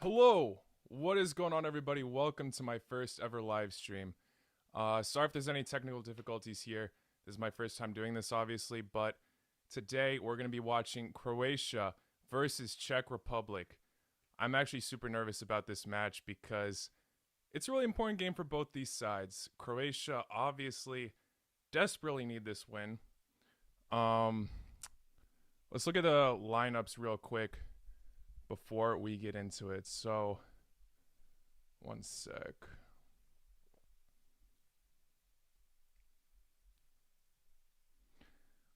Hello, what is going on, everybody? Welcome to my first ever live stream. Sorry if there's any technical difficulties here. This is my first time doing this, obviously, but today we're going to be watching Croatia versus Czech Republic. I'm actually super nervous about this match because it's a really important game for both these sides. Croatia obviously desperately need this win. Um, let's look at the lineups real quick before we get into it. So, one sec.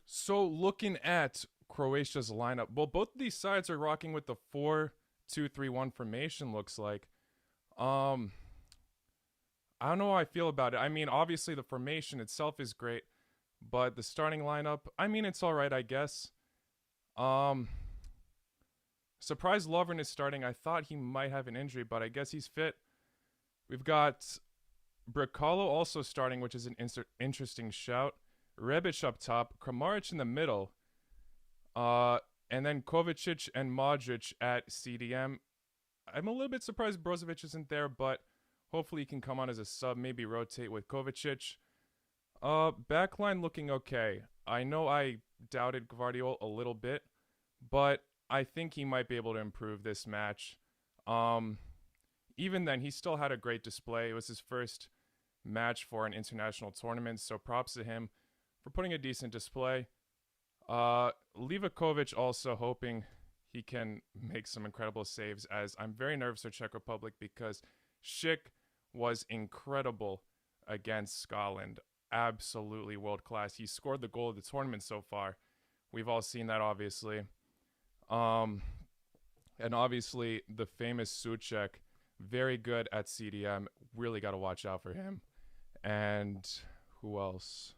So looking at Croatia's lineup, well, both of these sides are rocking with the 4-2-3-1 formation. Looks like. Um, I don't know how I feel about it. I mean, obviously the formation itself is great, but the starting lineup, I mean, it's all right, I guess. Um, surprised Lovren is starting. I thought he might have an injury, but I guess he's fit. We've got Bricalo also starting, which is an interesting shout. Rebic up top, Kramaric in the middle, uh, and then Kovacic and Modric at CDM. I'm a little bit surprised Brozovic isn't there, but hopefully he can come on as a sub, maybe rotate with Kovacic. Backline looking okay. I know I doubted Gvardiol a little bit, but I think he might be able to improve this match. Um, Even then, he still had a great display. It was his first match for an international tournament, so props to him for putting a decent display. Livakovic also hoping he can make some incredible saves, as I'm very nervous for Czech Republic because Schick was incredible against Scotland. Absolutely world class. He scored the goal of the tournament so far. We've all seen that, obviously. Um, and obviously the famous Suchek, very good at CDM. Really got to watch out for him. And who else?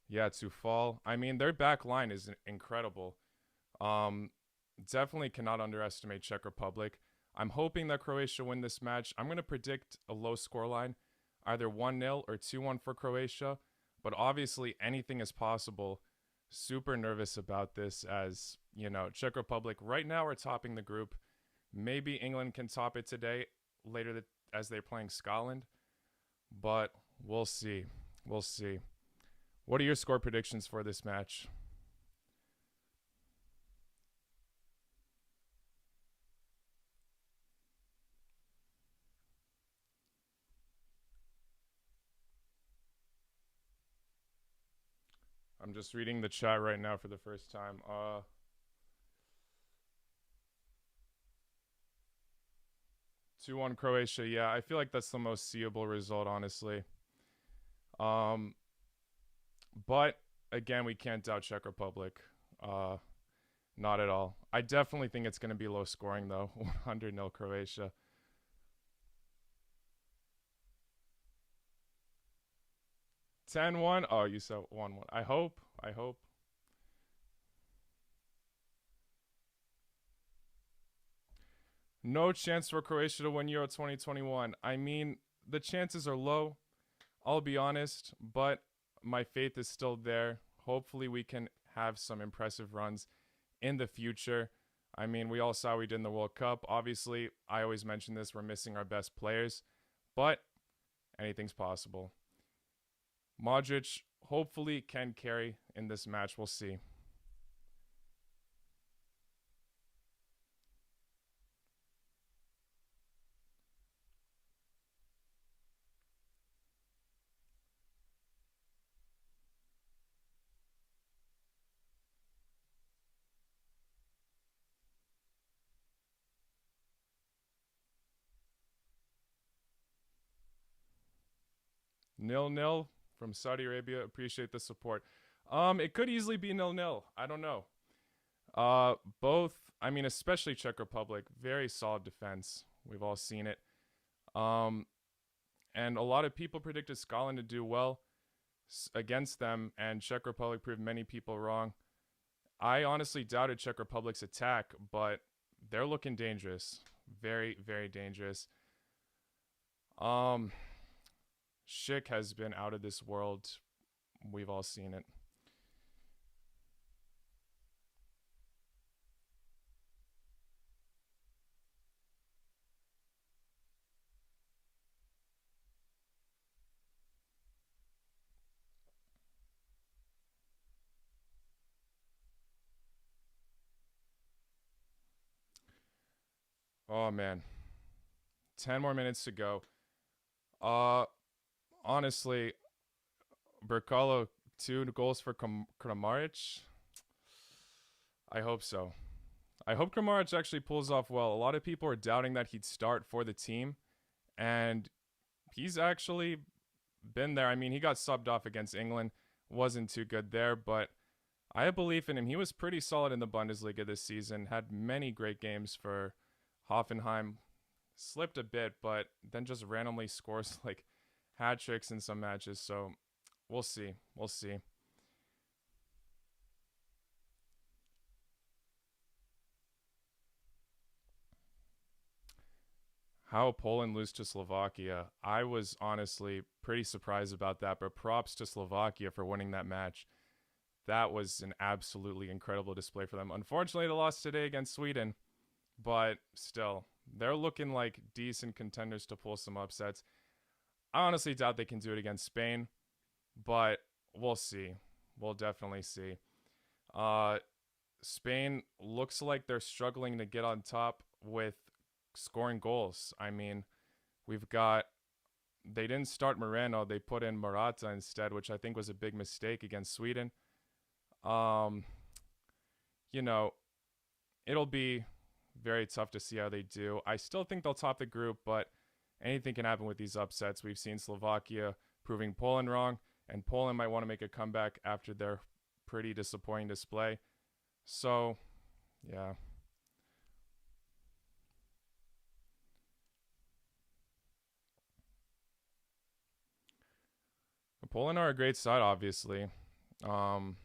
Yeah, to fall. I mean, their back line is incredible. Um, Definitely cannot underestimate Czech Republic. I'm hoping that Croatia win this match. I'm going to predict a low scoreline, either 1-0 or 2-1 for Croatia, but obviously anything is possible. Super nervous about this as, Czech Republic right now are topping the group. Maybe England can top it today, later as they're playing Scotland, but we'll see. We'll see. What are your score predictions for this match? I'm just reading the chat right now for the first time. 2-1 Croatia. Yeah, I feel like that's the most seeable result, honestly. Um, but again, we can't doubt Czech Republic. Uh, Not at all. I definitely think it's going to be low scoring though. 100-0 Croatia. 10-1. Oh, you said 1-1. I hope. I hope. No chance for Croatia to win Euro 2021. I mean, the chances are low. I'll be honest, but my faith is still there. Hopefully, we can have some impressive runs in the future. I mean, we all saw we did in the World Cup. Obviously, I always mention this, we're missing our best players, but anything's possible. Modric hopefully can carry in this match. We'll see. Nil nil from Saudi Arabia. Appreciate the support. It could easily be 0-0. I don't know. Both. I mean, especially Czech Republic, very solid defense. We've all seen it. Um, and a lot of people predicted Scotland to do well against them, and Czech Republic proved many people wrong. I honestly doubted Czech Republic's attack, but they're looking dangerous. Very, very dangerous. Um, Schick has been out of this world. We've all seen it. Oh man, 10 more minutes to go. Uh, honestly, Berkalo 2 goals for Kramaric. I hope so. I hope Kramaric actually pulls off well. A lot of people are doubting that he'd start for the team, and he's actually been there. I mean, he got subbed off against England, wasn't too good there, but I have belief in him. He was pretty solid in the Bundesliga this season, had many great games for Hoffenheim, slipped a bit, but then just randomly scores like hat tricks in some matches. So we'll see. We'll see. How Poland lose to Slovakia. I was honestly pretty surprised about that, but props to Slovakia for winning that match. That was an absolutely incredible display for them. Unfortunately, they lost today against Sweden, but still, they're looking like decent contenders to pull some upsets. I honestly doubt they can do it against Spain, but we'll see. We'll definitely see. Uh, Spain looks like they're struggling to get on top with scoring goals. I mean, we've got they didn't start Moreno, they put in Morata instead, which I think was a big mistake against Sweden. Um, you know, it'll be very tough to see how they do. I still think they'll top the group, but anything can happen with these upsets. We've seen Slovakia proving Poland wrong, and Poland might want to make a comeback after their pretty disappointing display. So, yeah. Poland are a great side, obviously. Um,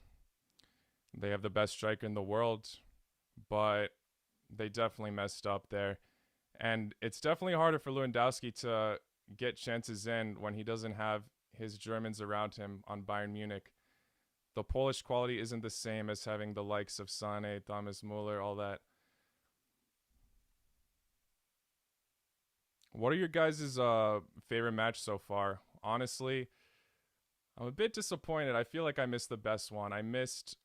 they have the best striker in the world, but they definitely messed up there. And it's definitely harder for Lewandowski to get chances in when he doesn't have his Germans around him on Bayern Munich. The Polish quality isn't the same as having the likes of Sane, Thomas Muller, all that. What are your guys' favorite match so far? Honestly, I'm a bit disappointed. I feel like I missed the best one. I missed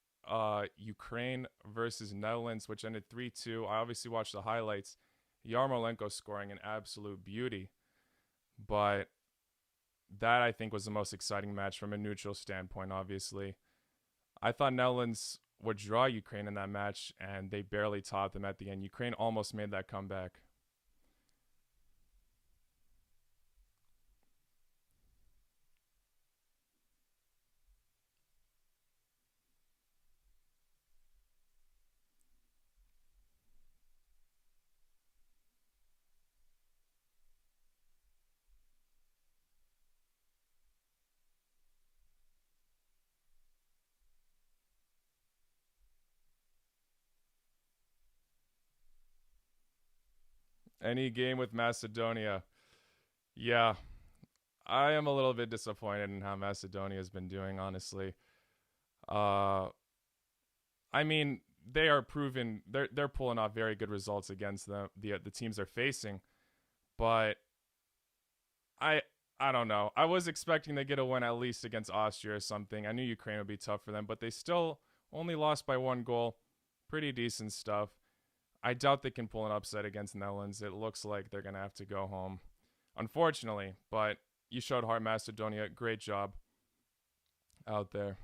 Ukraine versus Netherlands, which ended 3-2. I obviously watched the highlights. Yarmolenko scoring an absolute beauty. But that, I think, was the most exciting match from a neutral standpoint, obviously. I thought Netherlands would draw Ukraine in that match, and they barely topped them at the end. Ukraine almost made that comeback. Any game with Macedonia. Yeah, I am a little bit disappointed in how Macedonia has been doing, honestly. Uh, I mean, they are proven they're pulling off very good results against the teams they're facing, but I I don't know. I was expecting to get a win at least against Austria or something. I knew Ukraine would be tough for them, but they still only lost by 1 goal. Pretty decent stuff. I doubt they can pull an upset against Netherlands. It looks like they're gonna have to go home, unfortunately. But you showed heart, Macedonia. Great job out there.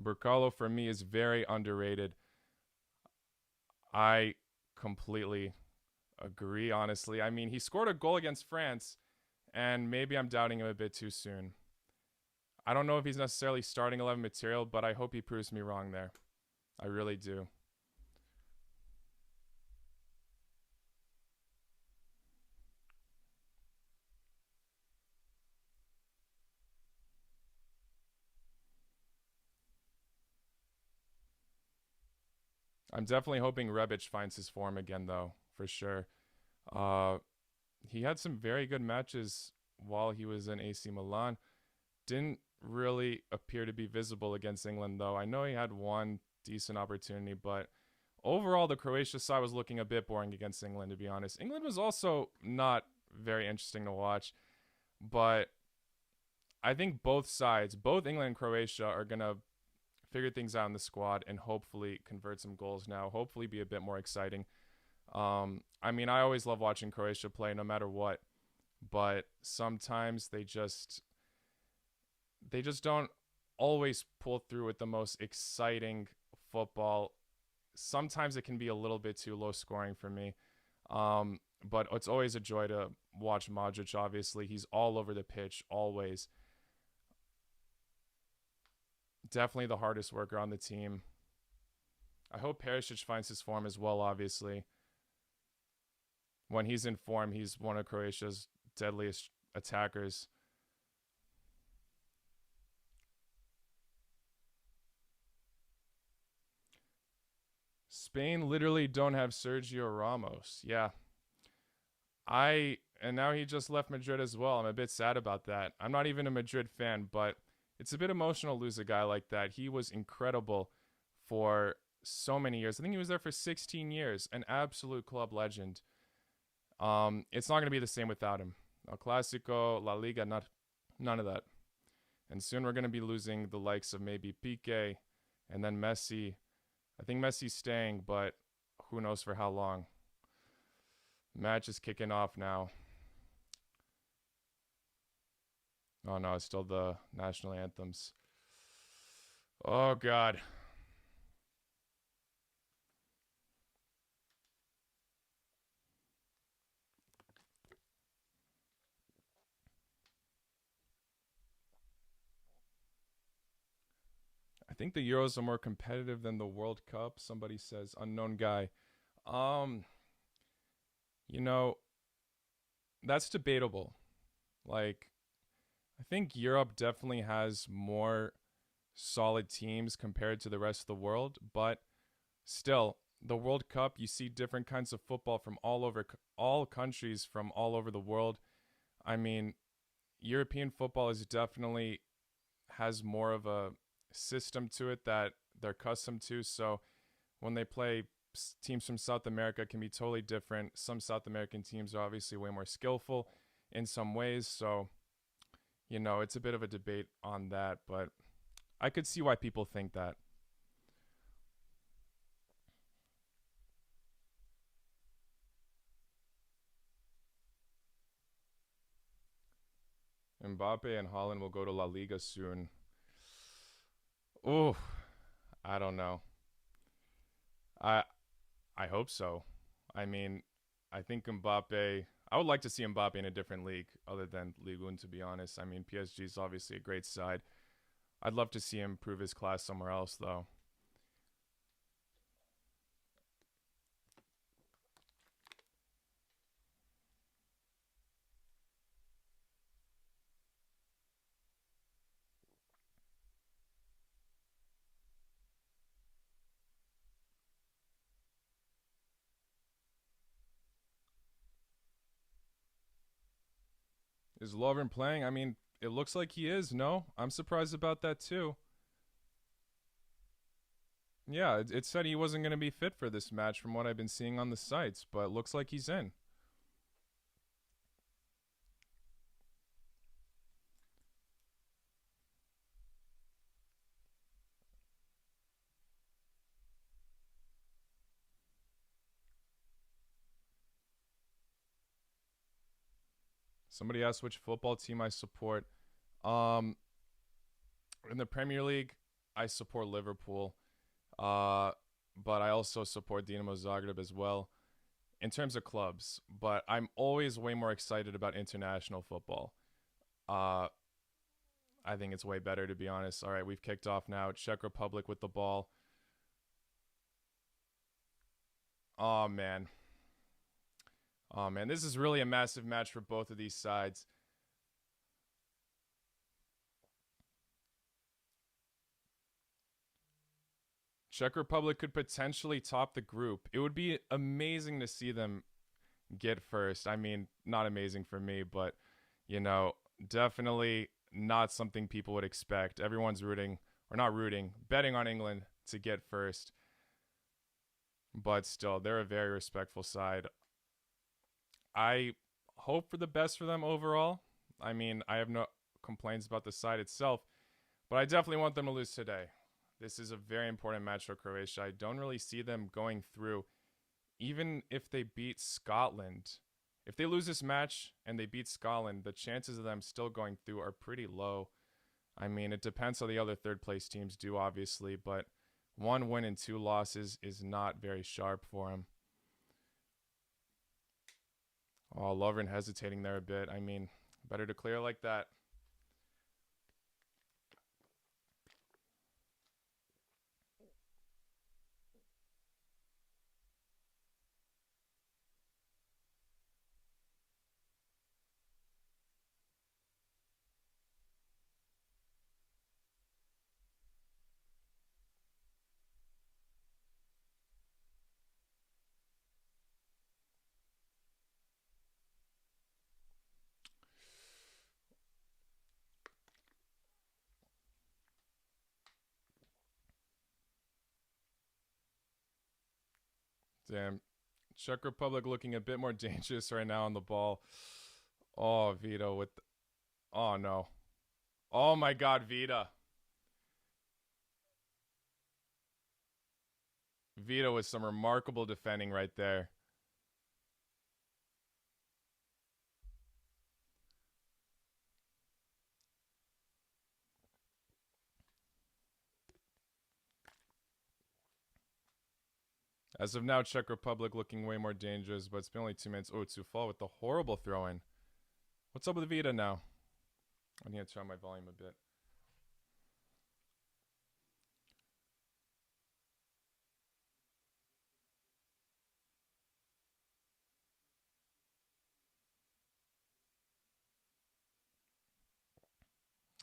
Berkalo for me is very underrated. I completely agree, honestly. I mean, he scored a goal against France, and maybe I'm doubting him a bit too soon. I don't know if he's necessarily starting 11 material, but I hope he proves me wrong there. I really do. I'm definitely hoping Rebic finds his form again, though, for sure. Uh, he had some very good matches while he was in AC Milan. Didn't really appear to be visible against England, though. I know he had one decent opportunity, but overall, the Croatia side was looking a bit boring against England, to be honest. England was also not very interesting to watch, but I think both sides, both England and Croatia, are going to figure things out in the squad and hopefully convert some goals now. Hopefully be a bit more exciting. I mean, I always love watching Croatia play no matter what, but sometimes they just don't always pull through with the most exciting football. Sometimes it can be a little bit too low scoring for me. But it's always a joy to watch Modric, obviously. He's all over the pitch, always. Definitely the hardest worker on the team. I hope Perisic finds his form as well, obviously. When he's in form, he's one of Croatia's deadliest attackers. Spain literally don't have Sergio Ramos. Yeah. And now he just left Madrid as well. I'm a bit sad about that. I'm not even a Madrid fan, but it's a bit emotional to lose a guy like that. He was incredible for so many years. I think he was there for 16 years. An absolute club legend. It's not going to be the same without him. El Clásico, La Liga, none of that. And soon we're going to be losing the likes of maybe Piqué and then Messi. I think Messi's staying, but who knows for how long. Match is kicking off now. Oh no, it's still the national anthems. Oh God. I think the Euros are more competitive than the World Cup. Somebody says, unknown guy. You know, that's debatable. Like, I think Europe definitely has more solid teams compared to the rest of the world, but still, the World Cup, you see different kinds of football from all countries from all over the world. I mean, European football is definitely has more of a system to it that they're accustomed to. So when they play teams from South America, it can be totally different. Some South American teams are obviously way more skillful in some ways. So, it's a bit of a debate on that, but I could see why people think that. Mbappe and Holland will go to La Liga soon. Oh, I don't know. I I hope so. I mean, I think Mbappe. I would like to see Mbappe in a different league other than Ligue 1, to be honest. I mean, PSG is obviously a great side. I'd love to see him prove his class somewhere else, though. Is Lovren playing? I mean, it looks like he is. No, I'm surprised about that too. Yeah, it said he wasn't going to be fit for this match from what I've been seeing on the sites, but it looks like he's in. Somebody asked which football team I support. Um, in the Premier League, I support Liverpool, uh, but I also support Dinamo Zagreb as well in terms of clubs. But I'm always way more excited about international football. Uh, I think it's way better, to be honest. All right, we've kicked off now. Czech Republic with the ball. Oh man, oh man, this is really a massive match for both of these sides. Czech Republic could potentially top the group. It would be amazing to see them get first. I mean, not amazing for me, but you know, definitely not something people would expect. Everyone's rooting, or not rooting, betting on England to get first. But still, they're a very respectful side. I hope for the best for them overall. I mean, I have no complaints about the side itself, but I definitely want them to lose today. This is a very important match for Croatia. I don't really see them going through, even if they beat Scotland. If they lose this match and they beat Scotland, the chances of them still going through are pretty low. I mean, it depends how the other third place teams do, obviously, but 1 win and 2 losses is not very sharp for them. Oh, Lovren hesitating there a bit. I mean, better to clear like that. Damn. Czech Republic looking a bit more dangerous right now on the ball. Oh, Vita with... Oh, no. Oh, my God, Vita. Vita with some remarkable defending right there. As of now, Czech Republic looking way more dangerous, but it's been only 2 minutes. Oh, Tsufal with the horrible throw-in. What's up with Vita now? I need to turn my volume a bit.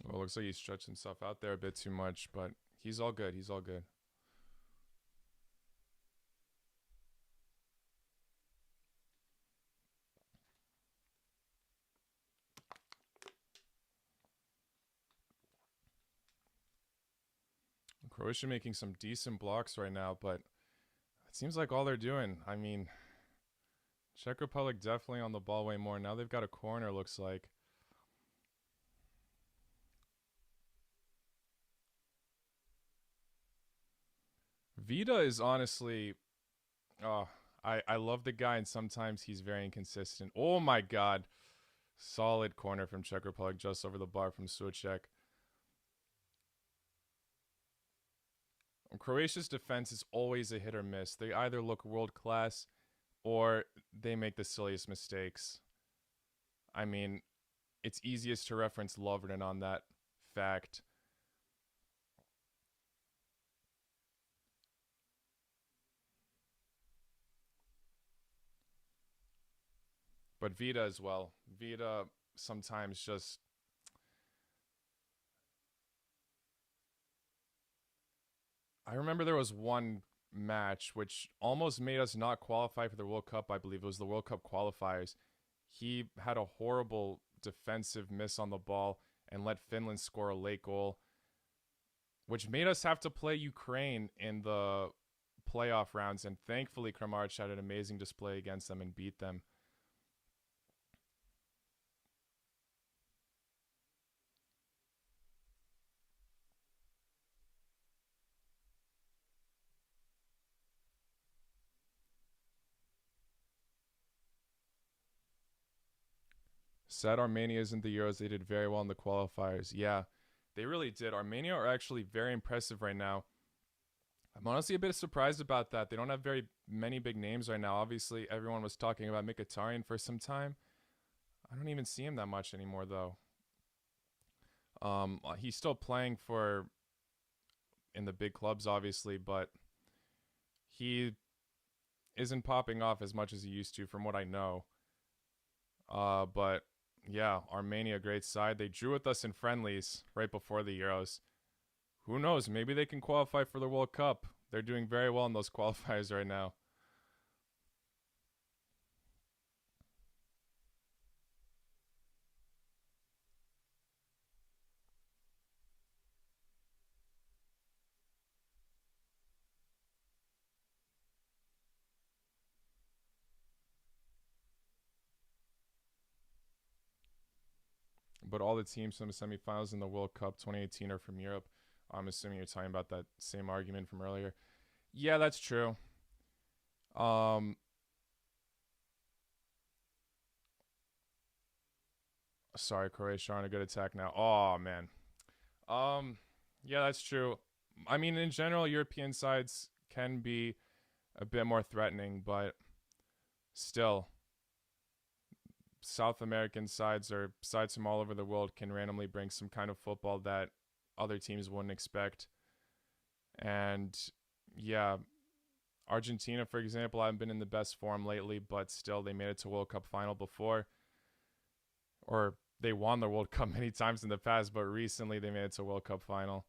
Well, it looks like he stretched himself out there a bit too much, but he's all good. He's all good. Croatia making some decent blocks right now, but it seems like all they're doing. I mean, Czech Republic definitely on the ball way more. Now they've got a corner, looks like. Vida is honestly... Oh, I love the guy, and sometimes he's very inconsistent. Oh my God. Solid corner from Czech Republic just over the bar from Schick. Croatia's defense is always a hit or miss. They either look world class or they make the silliest mistakes. I mean, it's easiest to reference Lovren on that fact. But Vida as well. Vida sometimes just... I remember there was one match which almost made us not qualify for the World Cup, I believe. It was the World Cup qualifiers. He had a horrible defensive miss on the ball and let Finland score a late goal, which made us have to play Ukraine in the playoff rounds. And thankfully, Kramaric had an amazing display against them and beat them. Sad Armenia isn't the Euros. They did very well in the qualifiers. Yeah, they really did. Armenia are actually very impressive right now. I'm honestly a bit surprised about that. They don't have very many big names right now. Obviously, everyone was talking about Mkhitaryan for some time. I don't even see him that much anymore, though. He's still playing for in the big clubs, obviously, but he isn't popping off as much as he used to, from what I know. But yeah, Armenia, great side. They drew with us in friendlies right before the Euros. Who knows? Maybe they can qualify for the World Cup. They're doing very well in those qualifiers right now. But all the teams from the semifinals in the World Cup 2018 are from Europe. I'm assuming you're talking about that same argument from earlier. Yeah, that's true. Um, sorry, Croatia on a good attack now. Oh man. Um, yeah, that's true. I mean, in general, European sides can be a bit more threatening, but still, South American sides or sides from all over the world can randomly bring some kind of football that other teams wouldn't expect. And yeah, Argentina, for example, haven't been in the best form lately, but still they made it to World Cup final before, or they won the World Cup many times in the past, but recently they made it to World Cup final.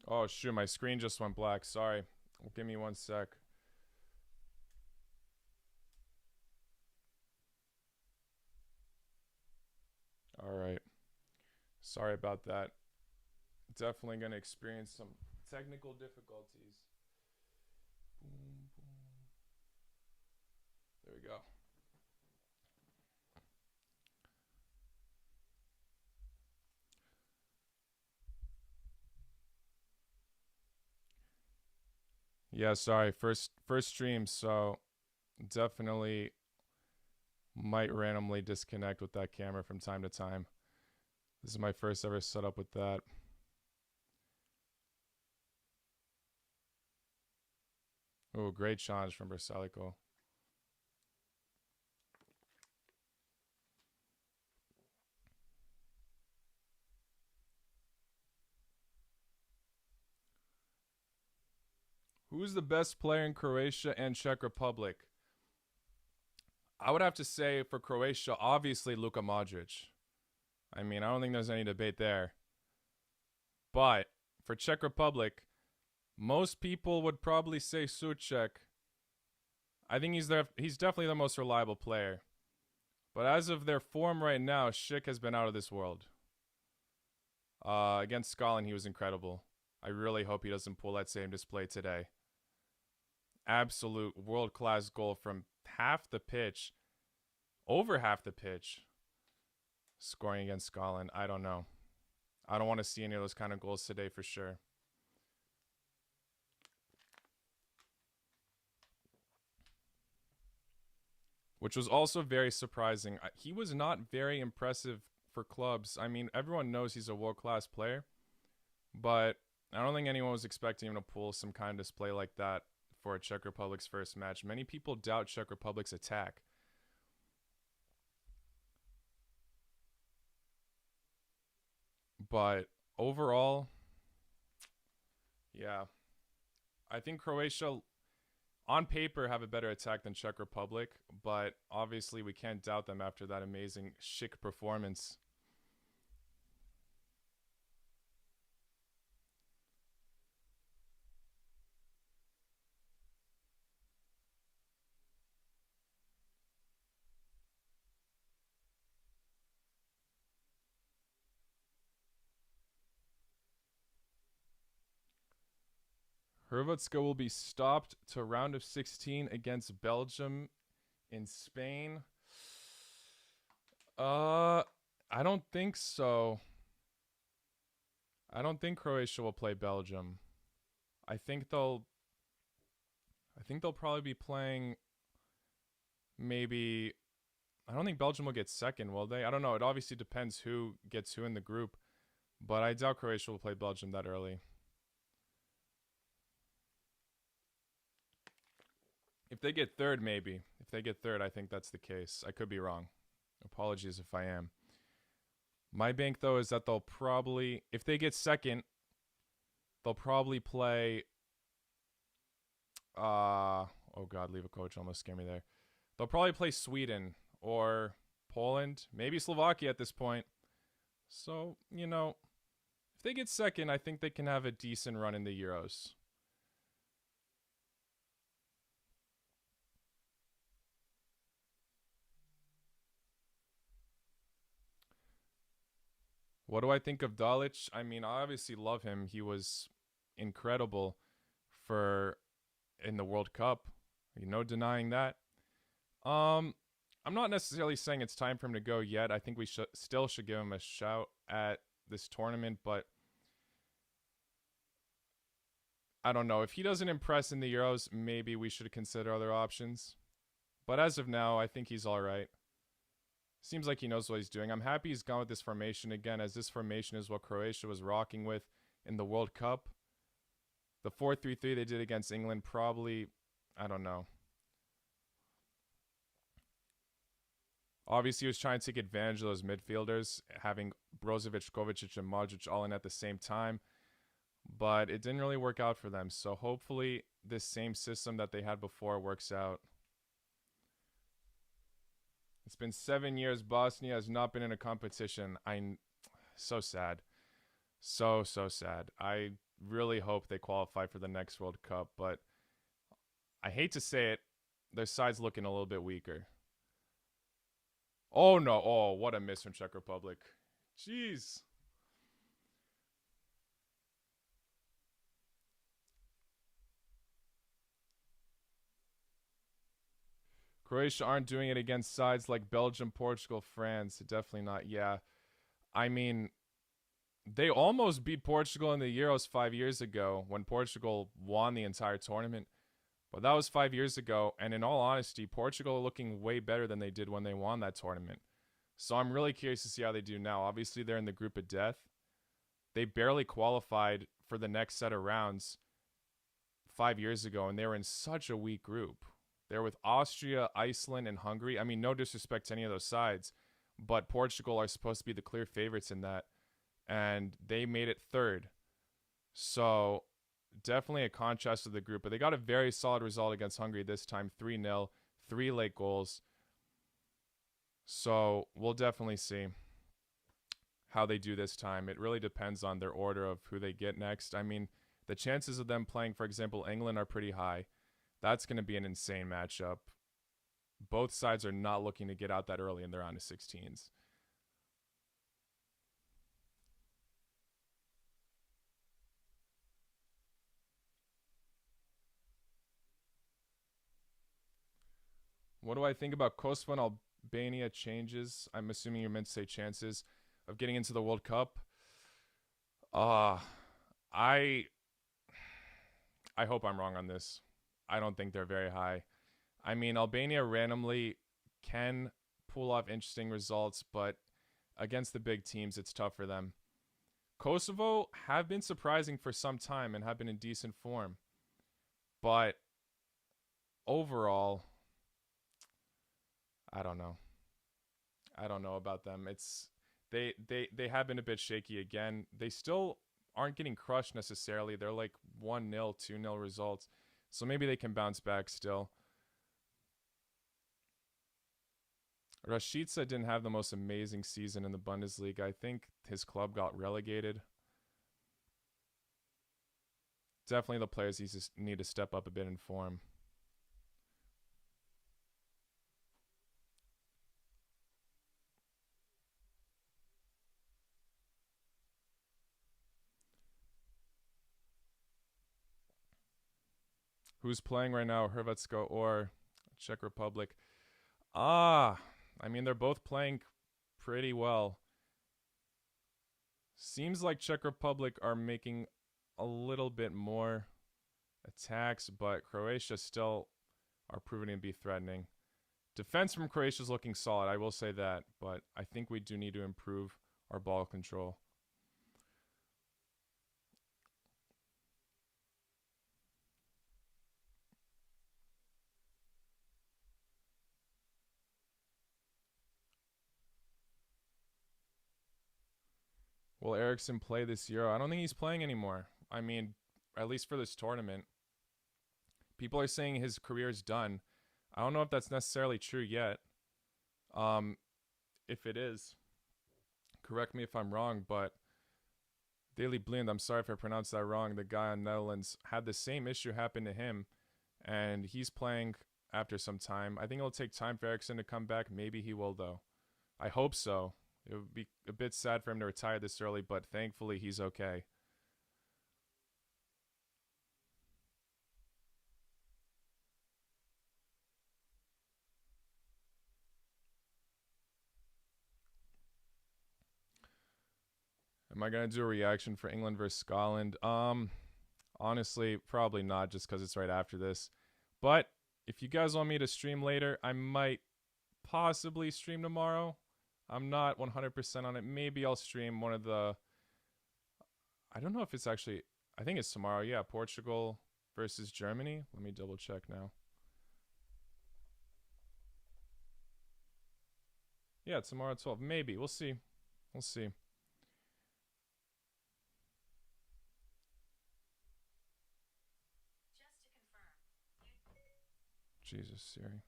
Oh shoot, my screen just went black. Sorry. Give me 1 sec. All right. Sorry about that. Definitely going to experience some technical difficulties. Boom, boom. There we go. Yeah, sorry. First stream, so definitely might randomly disconnect with that camera from time to time. This is my first ever setup with that. Oh, great challenge from Bersalico. Who's the best player in Croatia and Czech Republic? I would have to say for Croatia, obviously Luka Modric. I mean, I don't think there's any debate there. But for Czech Republic, most people would probably say Souček. I think he's definitely the most reliable player. But as of their form right now, Schick has been out of this world. Against Scotland, he was incredible. I really hope he doesn't pull that same display today. Absolute world-class goal from half the pitch, over half the pitch, scoring against Scotland. I don't know. I don't want to see any of those kind of goals today for sure. Which was also very surprising. He was not very impressive for clubs. I mean, everyone knows he's a world-class player, but I don't think anyone was expecting him to pull some kind of display like that for Czech Republic's first match. Many people doubt Czech Republic's attack. But overall, yeah, I think Croatia on paper have a better attack than Czech Republic, but obviously we can't doubt them after that amazing Schick performance. Hrvatska will be stopped to round of 16 against Belgium in Spain. I don't think so. I don't think Croatia will play Belgium. I think they'll probably be playing maybe I don't think Belgium will get second, will they? I don't know. It obviously depends who gets who in the group, but I doubt Croatia will play Belgium that early. If they get third, maybe. If they get third, I think that's the case. I could be wrong. Apologies if I am. My bank, though, is that they'll probably, if they get second, they'll probably play. Oh God, leave a coach almost scared me there. They'll probably play Sweden or Poland, maybe Slovakia at this point. So, you know, if they get second, I think they can have a decent run in the Euros. What do I think of Dalic? I mean, I obviously love him. He was incredible for in the World Cup. No denying that. I'm not necessarily saying it's time for him to go yet. I think we still should give him a shout at this tournament, but I don't know. If he doesn't impress in the Euros, maybe we should consider other options. But as of now, I think he's all right. Seems like he knows what he's doing. I'm happy he's gone with this formation again, as this formation is what Croatia was rocking with in the World Cup. The 4-3-3 they did against England probably, I don't know. Obviously, he was trying to take advantage of those midfielders, having Brozovic, Kovacic, and Modric all in at the same time. But it didn't really work out for them. So hopefully this same system that they had before works out. It's been 7 years. Bosnia has not been in a competition. So sad. So sad. I really hope they qualify for the next World Cup, but I hate to say it, their side's looking a little bit weaker. Oh no. Oh, what a miss from Czech Republic. Jeez. Croatia aren't doing it against sides like Belgium, Portugal, France. Definitely not. Yeah. I mean, they almost beat Portugal in the Euros 5 years ago when Portugal won the entire tournament. But that was 5 years ago. And in all honesty, Portugal are looking way better than they did when they won that tournament. So I'm really curious to see how they do now. Obviously, they're in the group of death. They barely qualified for the next set of rounds 5 years ago, and they were in such a weak group. They're with Austria, Iceland, and Hungary. I mean, no disrespect to any of those sides, but Portugal are supposed to be the clear favorites in that, and they made it third. So definitely a contrast to the group, but they got a very solid result against Hungary this time, 3-0, 3 late goals. So we'll definitely see how they do this time. It really depends on their order of who they get next. I mean, the chances of them playing, for example, England are pretty high. That's going to be an insane matchup. Both sides are not looking to get out that early in their round of 16s. What do I think about Kosovo and Albania changes? I'm assuming you're meant to say chances of getting into the World Cup. I hope I'm wrong on this. I don't think they're very high. I mean, Albania randomly can pull off interesting results, but against the big teams, it's tough for them. Kosovo have been surprising for some time and have been in decent form. But overall, I don't know. I don't know about them. They have been a bit shaky again. They still aren't getting crushed necessarily. They're like 1-0, 2-0 results. So maybe they can bounce back still. Rashica didn't have the most amazing season in the Bundesliga. I think his club got relegated. Definitely the players need to step up a bit in form. Who's playing right now, Hrvatska or Czech Republic? I mean, they're both playing pretty well. Seems like Czech Republic are making a little bit more attacks, but Croatia still are proving to be threatening. Defense from Croatia is looking solid, I will say that, but I think we do need to improve our ball control. Will Eriksson play this Euro? I don't think he's playing anymore. I mean, at least for this tournament. People are saying his career is done. I don't know if that's necessarily true yet. If it is, correct me if I'm wrong, but Daily Blind, I'm sorry if I pronounced that wrong, the guy in Netherlands had the same issue happen to him, and he's playing after some time. I think it'll take time for Eriksson to come back. Maybe he will, though. I hope so. It would be a bit sad for him to retire this early, but thankfully he's okay. Am I gonna do a reaction for England versus Scotland? Honestly, probably not, just because it's right after this. But if you guys want me to stream later, I might possibly stream tomorrow. I'm not 100% on it. Maybe I'll stream one of the. I don't know if it's actually. I think it's tomorrow. Yeah, Portugal versus Germany. Let me double check now. Yeah, tomorrow at 12. Maybe. We'll see. We'll see. Jesus, Siri.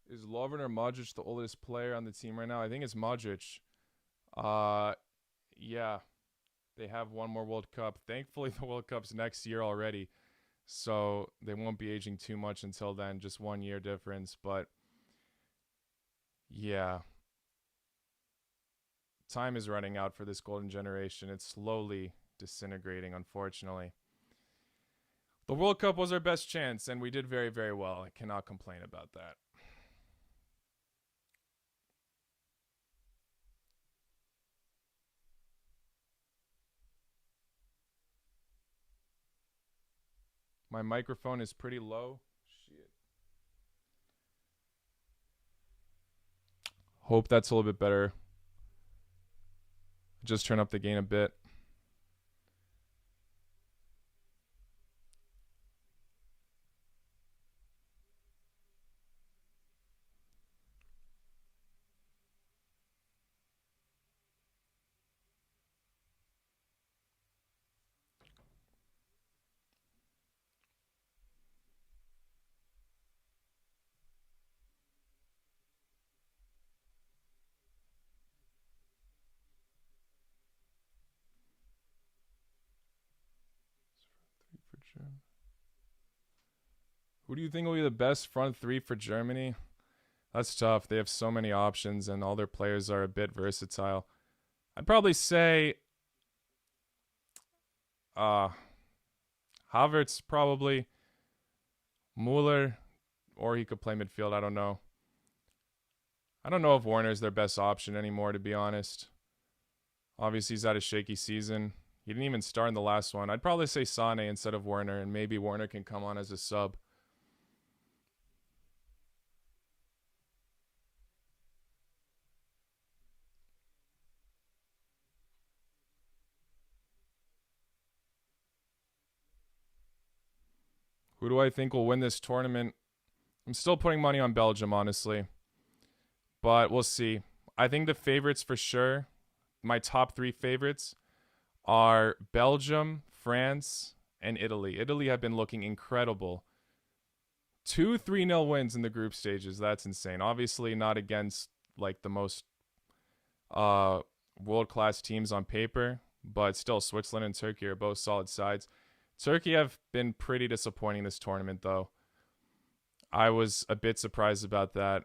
Is Lovren or Modric the oldest player on the team right now? I think it's Modric. Yeah. They have one more World Cup. Thankfully, the World Cup's next year already. So they won't be aging too much until then. Just 1 year difference. But yeah. Time is running out for this golden generation. It's slowly disintegrating, unfortunately. The World Cup was our best chance, and we did very, very well. I cannot complain about that. My microphone is pretty low. Shit. Hope that's a little bit better. Just turn up the gain a bit. Who do you think will be the best front three for Germany? That's tough. They have so many options, and all their players are a bit versatile. I'd probably say Havertz, probably. Mueller, or he could play midfield. I don't know. I don't know if Werner's their best option anymore, to be honest. Obviously, he's had a shaky season. He didn't even start in the last one. I'd probably say Sane instead of Werner, and maybe Werner can come on as a sub. Who do I think will win this tournament? I'm still putting money on Belgium, honestly. But we'll see. I think the favorites for sure, my top three favorites, are Belgium, France, and Italy. Italy have been looking incredible. 2 3-0 wins in the group stages. That's insane. Obviously not against like the most world-class teams on paper, but still Switzerland and Turkey are both solid sides. Turkey have been pretty disappointing this tournament, though. I was a bit surprised about that.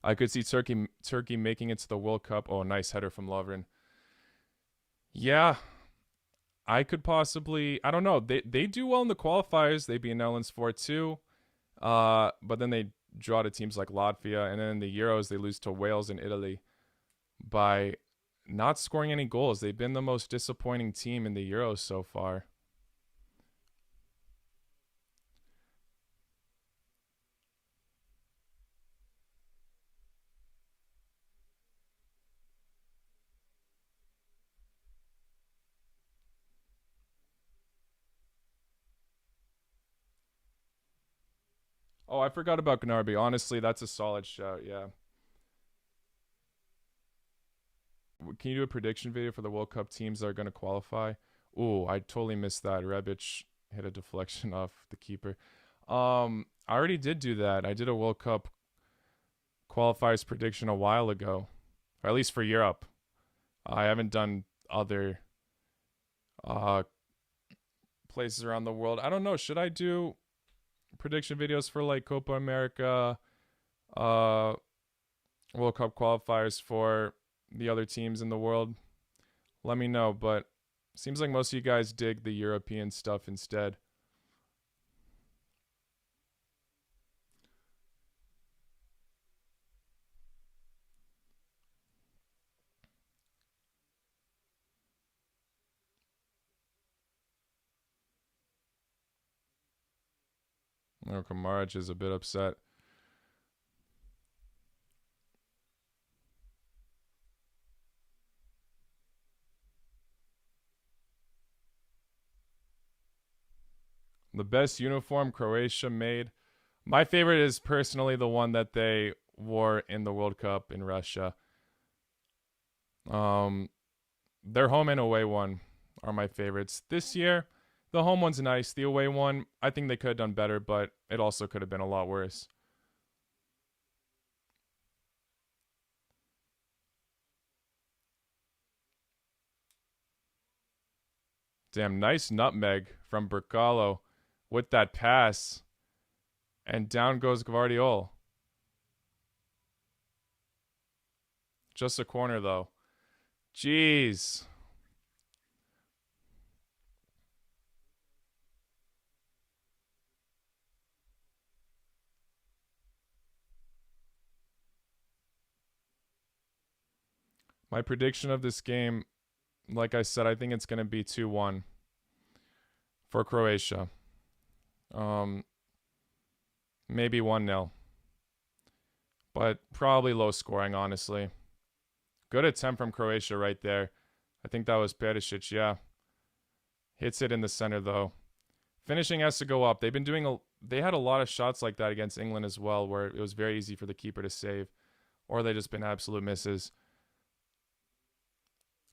I could see Turkey making it to the World Cup. Oh, nice header from Lovren. Yeah, I could possibly. I don't know. They do well in the qualifiers. They beat Netherlands 4-2. But then they draw to teams like Latvia, and then in the Euros they lose to Wales and Italy by not scoring any goals. They've been the most disappointing team in the Euros so far. Oh, I forgot about Gnarby. Honestly, that's a solid shout. Yeah. Can you do a prediction video for the World Cup teams that are going to qualify? Ooh, I totally missed that. Rebic hit a deflection off the keeper. I already did do that. I did a World Cup qualifiers prediction a while ago, or at least for Europe. I haven't done other places around the world. I don't know. Should I do prediction videos for like Copa America, World Cup qualifiers for the other teams in the world, let me know. But seems like most of you guys dig the European stuff instead. Oh, Kamaric is a bit upset. The best uniform Croatia made. My favorite is personally the one that they wore in the World Cup in Russia. Their home and away one are my favorites. This year, the home one's nice. The away one, I think they could have done better, but it also could have been a lot worse. Damn, nice nutmeg from Bercalo with that pass. And down goes Gvardiol. Just a corner, though. Jeez. My prediction of this game, like I said, I think it's going to be 2-1 for Croatia. Maybe 1-0. But probably low scoring, honestly. Good attempt from Croatia right there. I think that was Perisic, yeah. Hits it in the center, though. Finishing has to go up. They had a lot of shots like that against England as well, where it was very easy for the keeper to save. Or they just been absolute misses.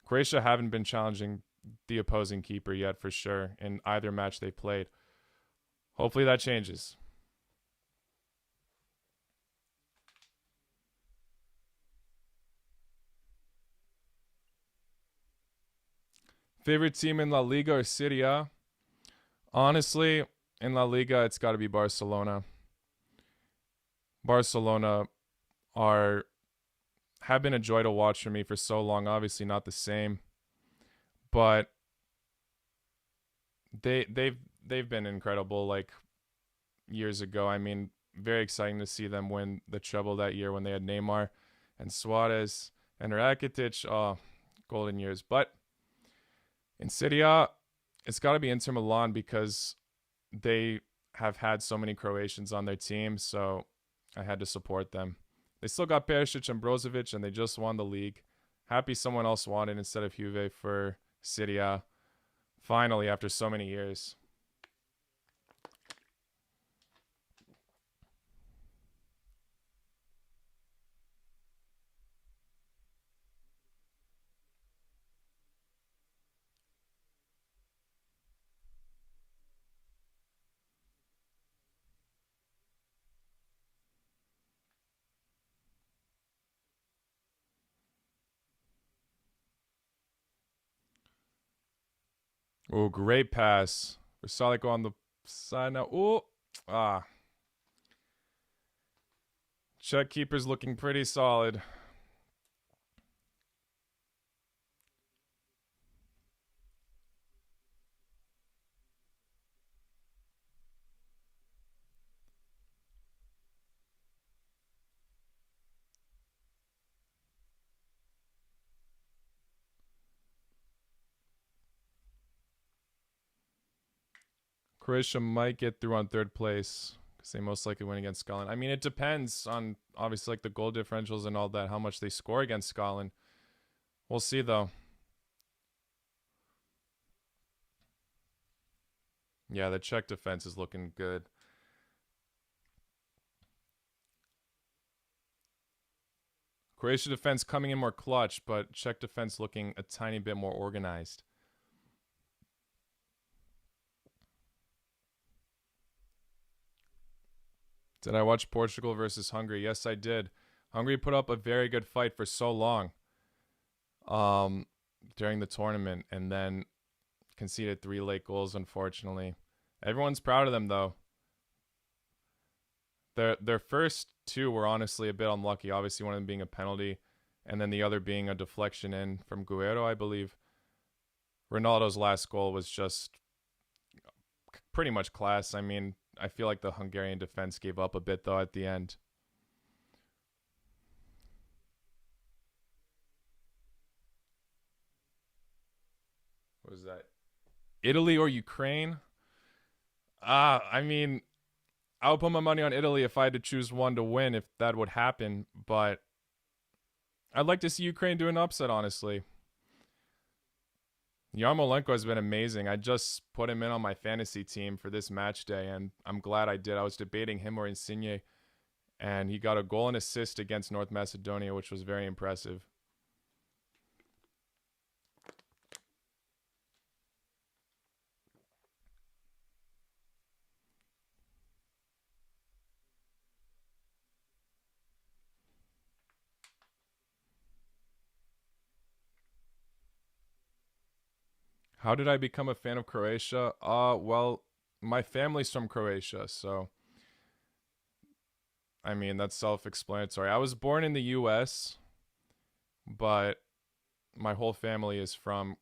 Croatia haven't been challenging the opposing keeper yet, for sure, in either match they played. Hopefully that changes. Favorite team in La Liga or Serie A? Honestly, in La Liga, it's got to be Barcelona. Barcelona have been a joy to watch for me for so long. Obviously, not the same, but they've been incredible. Like years ago, I mean, very exciting to see them win the treble that year when they had Neymar and Suarez and Rakitic. Oh, golden years. But in Serie A, it's got to be Inter Milan because they have had so many Croatians on their team, so I had to support them. They still got Perisic and Brozovic, and they just won the league. Happy someone else won it instead of Juve for Serie A. Finally, after so many years. Oh, great pass. Versalico on the side now. Oh, Czech keeper's looking pretty solid. Croatia might get through on third place because they most likely win against Scotland. I mean, it depends on obviously like the goal differentials and all that, how much they score against Scotland. We'll see though. Yeah, the Czech defense is looking good. Croatia defense coming in more clutch, but Czech defense looking a tiny bit more organized. Did I watch Portugal versus Hungary? Yes, I did. Hungary put up a very good fight for so long during the tournament and then conceded 3 late goals, unfortunately. Everyone's proud of them, though. Their first two were honestly a bit unlucky. Obviously, one of them being a penalty, and then the other being a deflection in from Guerrero, I believe. Ronaldo's last goal was just pretty much class. I mean, I feel like the Hungarian defense gave up a bit though at the end. What was that? Italy or Ukraine? I mean, I would put my money on Italy if I had to choose one to win, if that would happen. But I'd like to see Ukraine do an upset, honestly. Yarmolenko has been amazing. I just put him in on my fantasy team for this match day, and I'm glad I did. I was debating him or Insigne, and he got a goal and assist against North Macedonia, which was very impressive. How did I become a fan of Croatia? Well, my family's from Croatia, so I mean, that's self-explanatory. I was born in the US, but my whole family is from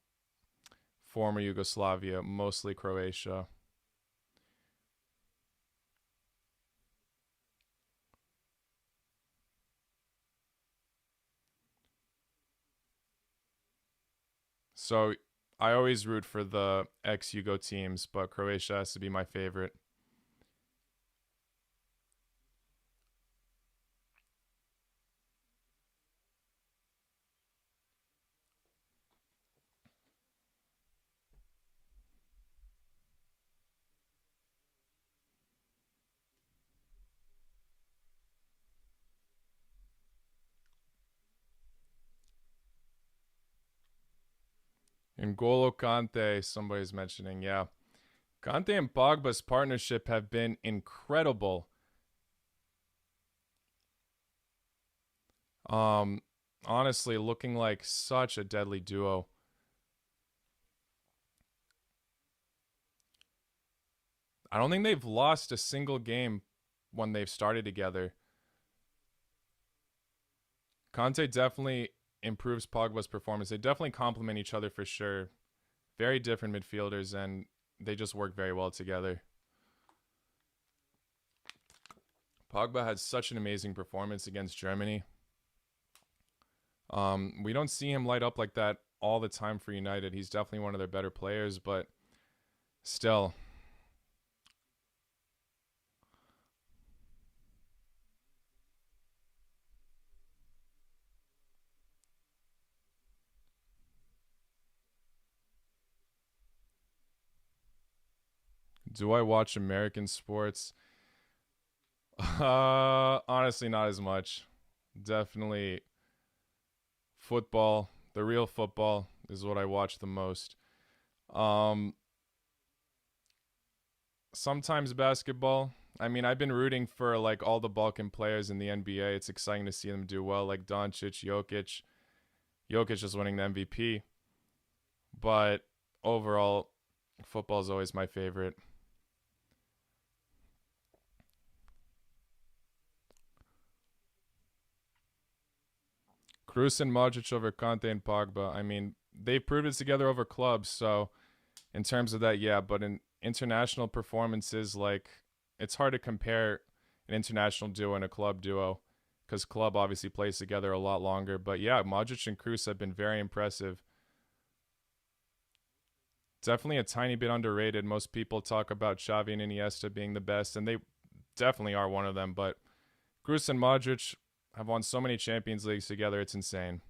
former Yugoslavia, mostly Croatia. So I always root for the ex-Yugo teams, but Croatia has to be my favorite. N'Golo Kante, somebody's mentioning, yeah. Kante and Pogba's partnership have been incredible. Um, Honestly, looking like such a deadly duo. I don't think they've lost a single game when they've started together. Kante definitely improves Pogba's performance. They definitely complement each other for sure. Very different midfielders, and they just work very well together. Pogba had such an amazing performance against Germany. We don't see him light up like that all the time for United. He's definitely one of their better players, but still. Do I watch American sports? Honestly, not as much. Definitely football. The real football is what I watch the most. Um, Sometimes basketball. I mean, I've been rooting for like all the Balkan players in the NBA. It's exciting to see them do well, like Doncic, Jokic. Jokic is winning the MVP, but overall, football is always my favorite. Cruz and Modric over Conte and Pogba. I mean, they've proved it together over clubs, so in terms of that, yeah. But in international performances, like it's hard to compare an international duo and a club duo because club obviously plays together a lot longer. But yeah, Modric and Cruz have been very impressive. Definitely a tiny bit underrated. Most people talk about Xavi and Iniesta being the best, and they definitely are one of them. But Cruz and Modric have won so many Champions Leagues together. It's insane.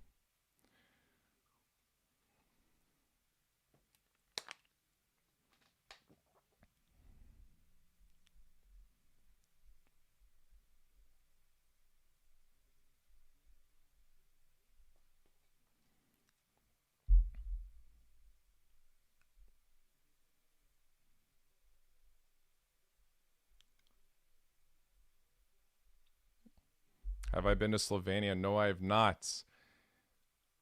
Have I been to Slovenia? No, I have not.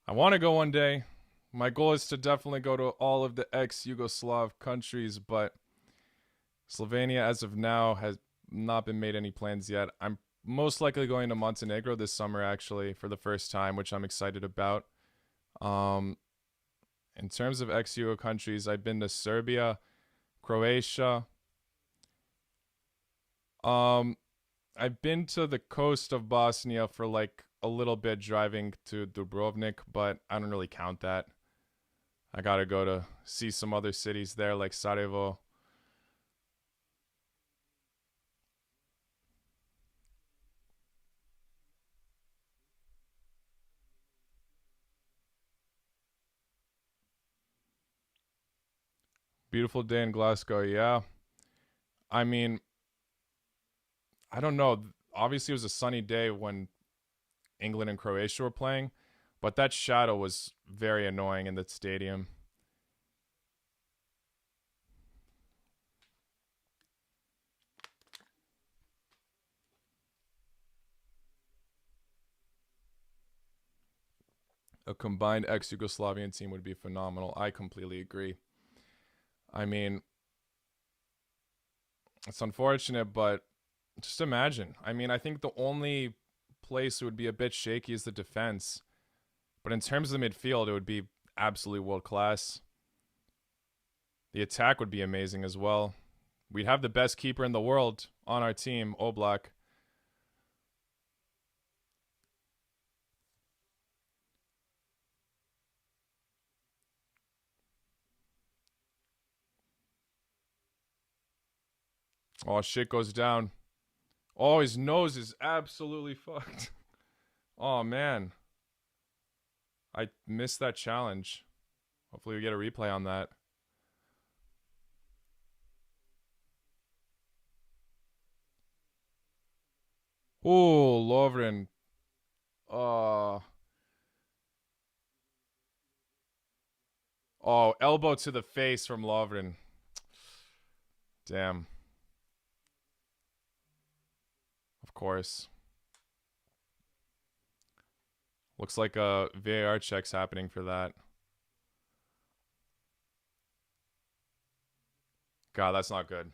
I want to go one day. My goal is to definitely go to all of the ex Yugoslav countries, but Slovenia, as of now, has not been made any plans yet. I'm most likely going to Montenegro this summer, actually, for the first time, which I'm excited about. Um, in terms of ex-Euro countries, I've been to Serbia, Croatia. I've been to the coast of Bosnia for like a little bit driving to Dubrovnik, but I don't really count that. I gotta go to see some other cities there like Sarajevo. Beautiful day in Glasgow, yeah. I mean, I don't know. Obviously, it was a sunny day when England and Croatia were playing, but that shadow was very annoying in the stadium. A combined ex-Yugoslavian team would be phenomenal. I completely agree. I mean, it's unfortunate, but just imagine. I mean, I think the only place it would be a bit shaky is the defense. But in terms of the midfield, it would be absolutely world class. The attack would be amazing as well. We'd have the best keeper in the world on our team, Oblak. Oh, shit goes down. Oh, his nose is absolutely fucked. Oh, man. I missed that challenge. Hopefully we get a replay on that. Oh, Lovren. Oh. Oh, elbow to the face from Lovren. Damn. Of course. Looks like a VAR check's happening for that. God, that's not good.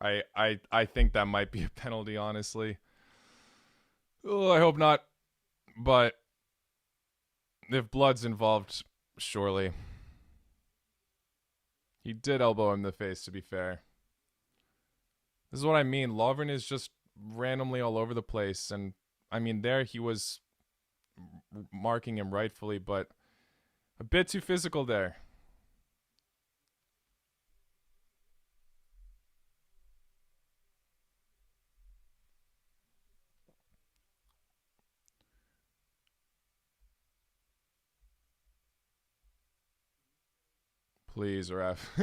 I think that might be a penalty, honestly. Oh, I hope not. But if blood's involved, surely. He did elbow him in the face, to be fair. This is what I mean. Lovren is just randomly all over the place. And, I mean, there he was marking him rightfully, but a bit too physical there. Please, ref.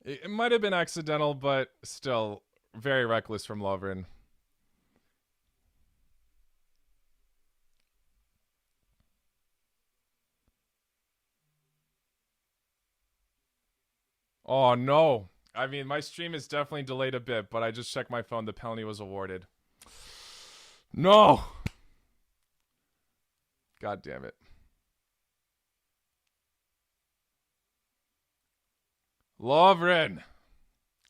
It might have been accidental, but still very reckless from Lovren. Oh, no. I mean, my stream is definitely delayed a bit, but I just checked my phone. The penalty was awarded. No! God damn it. Lovren!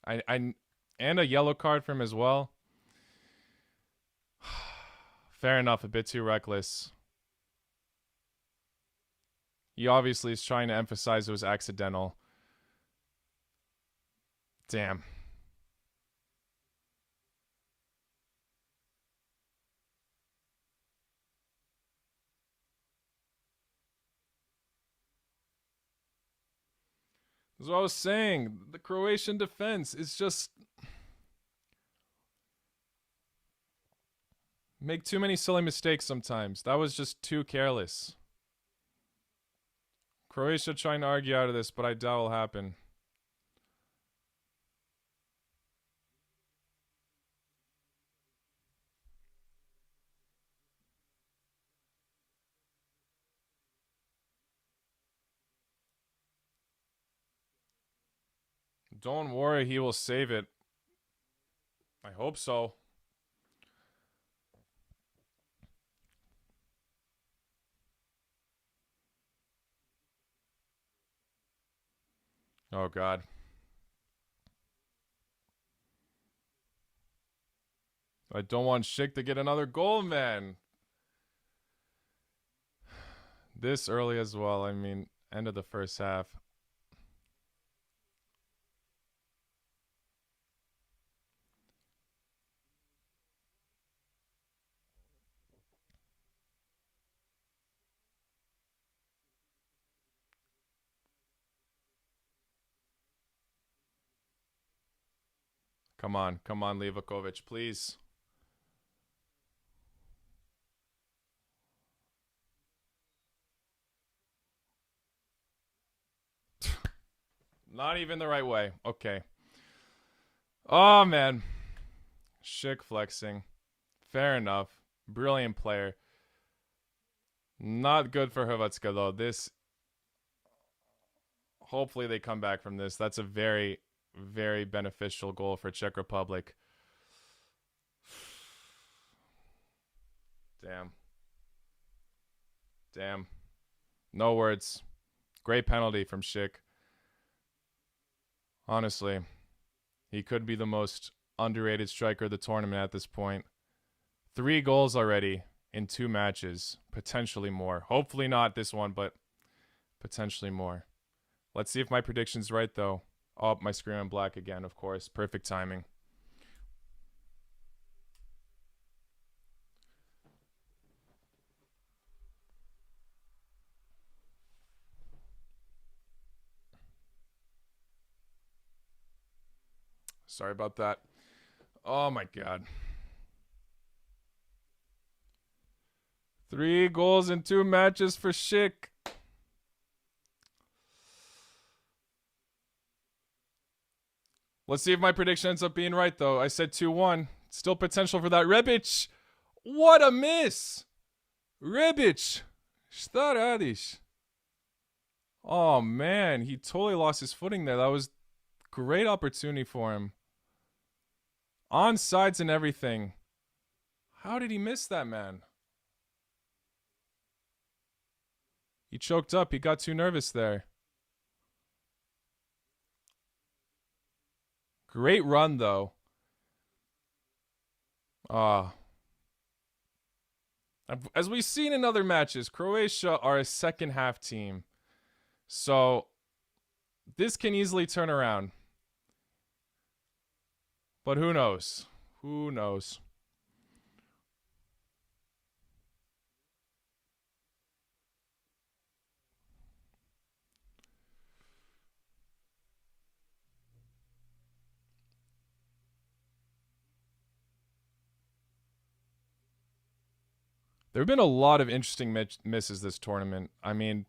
And a yellow card from him as well. Fair enough, a bit too reckless. He obviously is trying to emphasize it was accidental. Damn. That's what I was saying. The Croatian defense is just make too many silly mistakes sometimes. That was just too careless. Croatia trying to argue out of this, but I doubt it'll happen. Don't worry, he will save it. I hope so. Oh, God. I don't want Schick to get another goal, man. This early as well. I mean, end of the first half. Come on, Livakovic, please. Not even the right way. Okay. Oh, man. Schick flexing. Fair enough. Brilliant player. Not good for Hrvatska, though. This... Hopefully they come back from this. That's a very, very beneficial goal for Czech Republic. Damn. Damn. No words. Great penalty from Schick. Honestly, he could be the most underrated striker of the tournament at this point. 3 goals already in 2 matches. Potentially more. Hopefully not this one, but potentially more. Let's see if my prediction's right, though. Oh, my screen went black again, of course. Perfect timing. Sorry about that. Oh, my God. 3 goals in 2 matches for Schick. Let's see if my prediction ends up being right, though. I said 2-1. Still potential for that. Rebic! What a miss! Rebic! Šta radiš? Oh, man. He totally lost his footing there. That was great opportunity for him. On sides and everything. How did he miss that, man? He choked up. He got too nervous there. Great run, though. As we've seen in other matches, Croatia are a second half team. So, this can easily turn around. But who knows? Who knows? There have been a lot of interesting misses this tournament. I mean,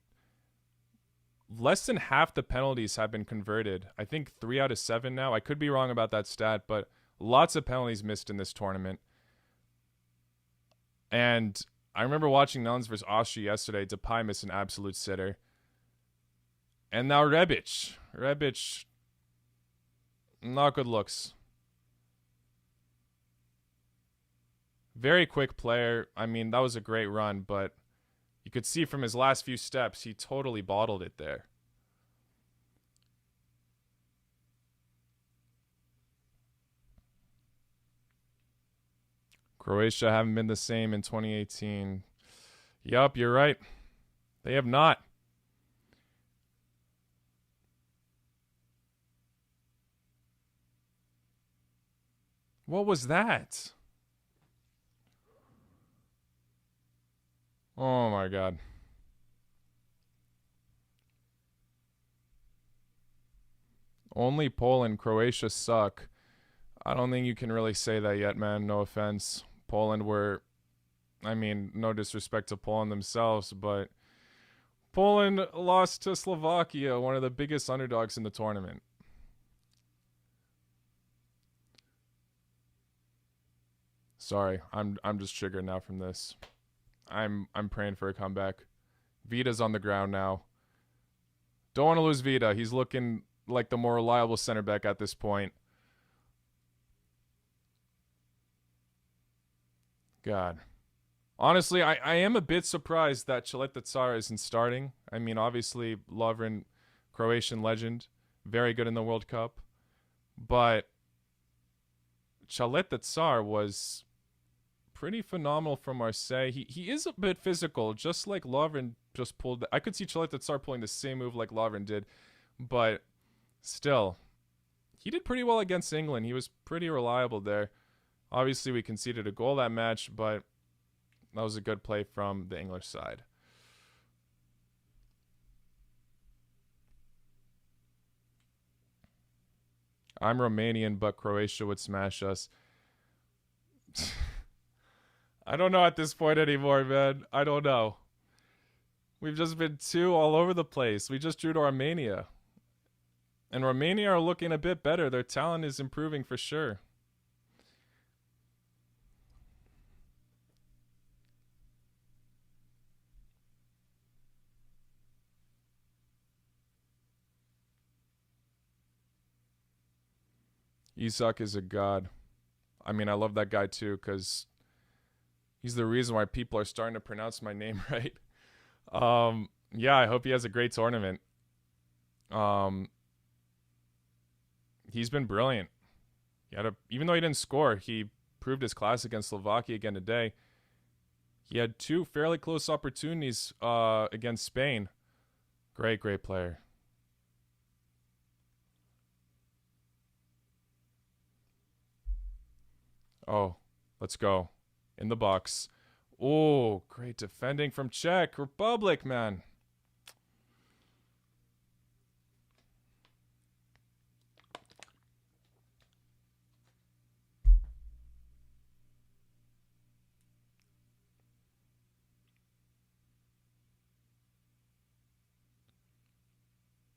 less than half the penalties have been converted. I think 3 out of 7 now. I could be wrong about that stat, but lots of penalties missed in this tournament. And I remember watching Netherlands versus Austria yesterday. Depay missed an absolute sitter. And now Rebic. Rebic, not good looks. Very quick player. I mean, that was a great run, but you could see from his last few steps, he totally bottled it there. Croatia haven't been the same in 2018. Yup, you're right. They have not. What was that? Oh my God. Only Poland, Croatia suck. I don't think you can really say that yet, man. No offense. Poland were, I mean, no disrespect to Poland themselves, but Poland lost to Slovakia, one of the biggest underdogs in the tournament. Sorry, I'm just triggered now from this. I'm praying for a comeback. Vida's on the ground now. Don't want to lose Vida. He's looking like the more reliable center back at this point. God. Honestly, I am a bit surprised that Chaleta Tsar isn't starting. I mean, obviously, Lovren, Croatian legend. very good in the World Cup. But Chalet Tsar was pretty phenomenal from Marseille. He is a bit physical, just like Lovren just pulled. I could see Chalet Tsar pulling the same move like Lovren did, but still, he did pretty well against England. He was pretty reliable there. Obviously, we conceded a goal that match, but that was a good play from the English side. I'm Romanian, but Croatia would smash us. I don't know at this point anymore, man. I don't know. We've just been too all over the place. We just drew to Armenia. And Romania are looking a bit better. Their talent is improving for sure. Isak is a god. I mean, I love that guy too, because he's the reason why people are starting to pronounce my name right. Yeah, I hope he has a great tournament. He's been brilliant. Even though he didn't score, he proved his class against Slovakia again today. He had 2 fairly close opportunities against Spain. Great player. Oh, let's go. In the box. Oh, great defending from Czech Republic, man.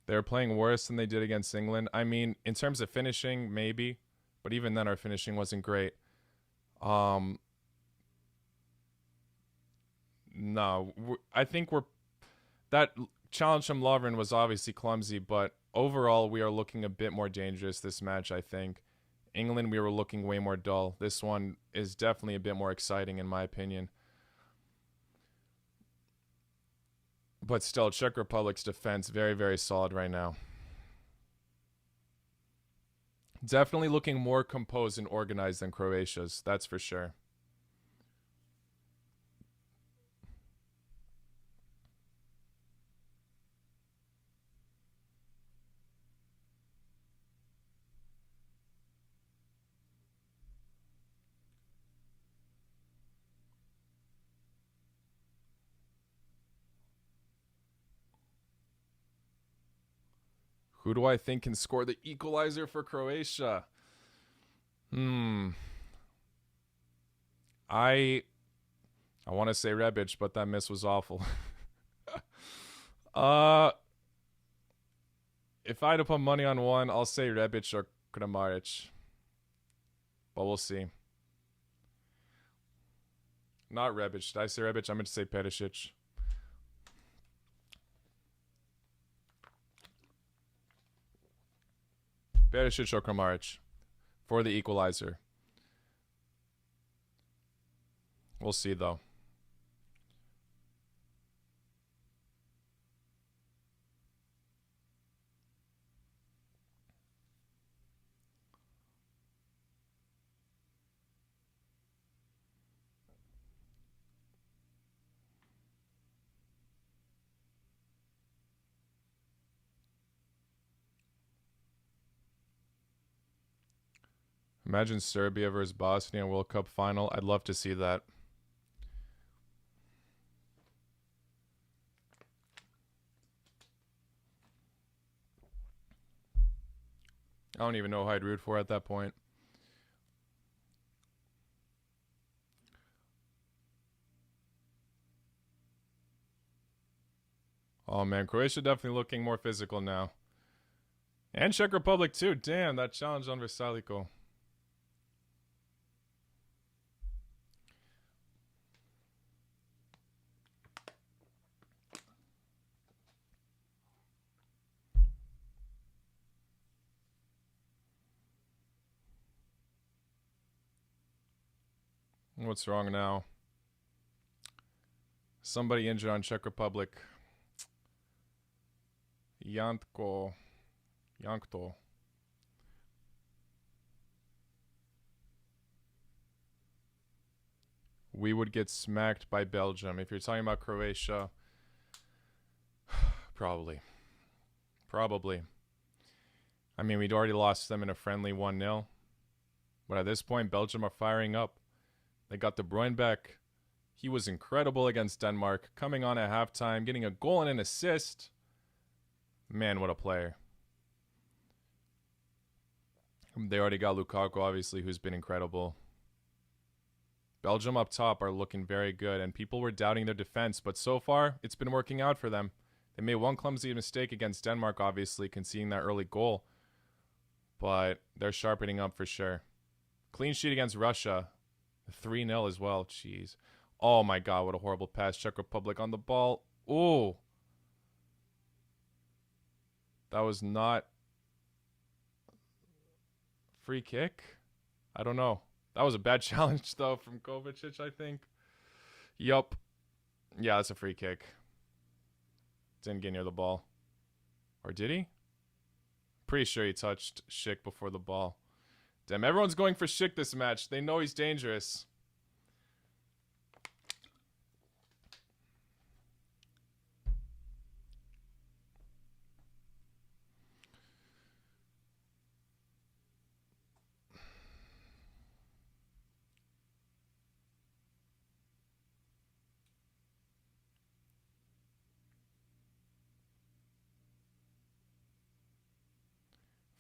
They're playing worse than they did against England. I mean, in terms of finishing, maybe. But even then, our finishing wasn't great. No, I think that challenge from Lovren was obviously clumsy, but overall we are looking a bit more dangerous this match, I think. England, we were looking way more dull. This one is definitely a bit more exciting in my opinion. But still, Czech Republic's defense very solid right now. Definitely looking more composed and organized than Croatia's, that's for sure. Who do I think can score the equalizer for Croatia? I want to say Rebic, but that miss was awful. If I had to put money on one, I'll say Rebic or Kramaric. But we'll see. Not Rebic. Did I say Rebic? I'm going to say Perisic. Perisic or Kramaric for the equalizer. We'll see, though. Imagine Serbia versus Bosnia World Cup final. I'd love to see that. I don't even know who I'd root for at that point. Oh man, Croatia definitely looking more physical now. And Czech Republic too. Damn, that challenge on Versalico. What's wrong now? Somebody injured on Czech Republic. Jantko. Yankto. We would get smacked by Belgium. If you're talking about Croatia, probably. Probably. I mean, we'd already lost them in a friendly 1-0. But at this point, Belgium are firing up. They got De Bruyne back. He was incredible against Denmark, coming on at halftime, getting a goal and an assist. Man, what a player. They already got Lukaku, obviously, who's been incredible. Belgium up top are looking very good, and people were doubting their defense, but so far, it's been working out for them. They made one clumsy mistake against Denmark, obviously, conceding that early goal. But they're sharpening up for sure. Clean sheet against Russia. 3-0 as well. Jeez. Oh my god, what a horrible pass. Czech Republic on the ball. Ooh. That was not... free kick? I don't know. That was a bad challenge, though, from Kovacic, I think. Yup. Yeah, that's a free kick. Didn't get near the ball. Or did he? Pretty sure he touched Schick before the ball. Damn, everyone's going for Schick this match. They know he's dangerous.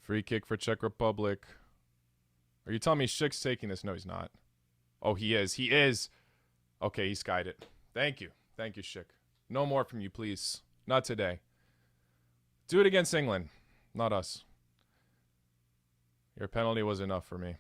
Free kick for Czech Republic. Are you telling me Schick's taking this? No, he's not. Oh, he is. He is. Okay, he skied it. Thank you. Thank you, Schick. No more from you, please. Not today. Do it against England. Not us. Your penalty was enough for me.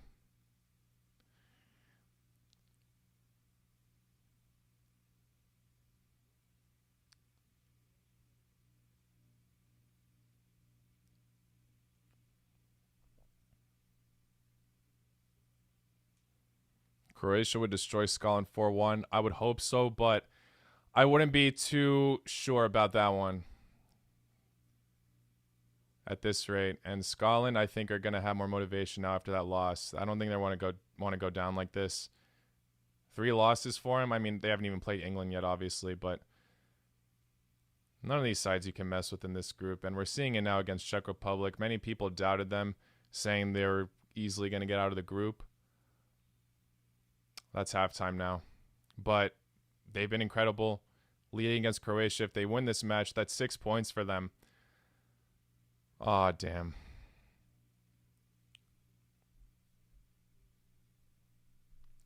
Croatia would destroy Scotland 4-1. I would hope so, but I wouldn't be too sure about that one at this rate. And Scotland, I think, are going to have more motivation now after that loss. I don't think they want to go down like this. 3 losses for them. I mean, they haven't even played England yet, obviously, but none of these sides you can mess with in this group. And we're seeing it now against Czech Republic. Many people doubted them, saying they were easily going to get out of the group. That's halftime now. But they've been incredible. Leading against Croatia. If they win this match, that's 6 points for them. Aw, damn.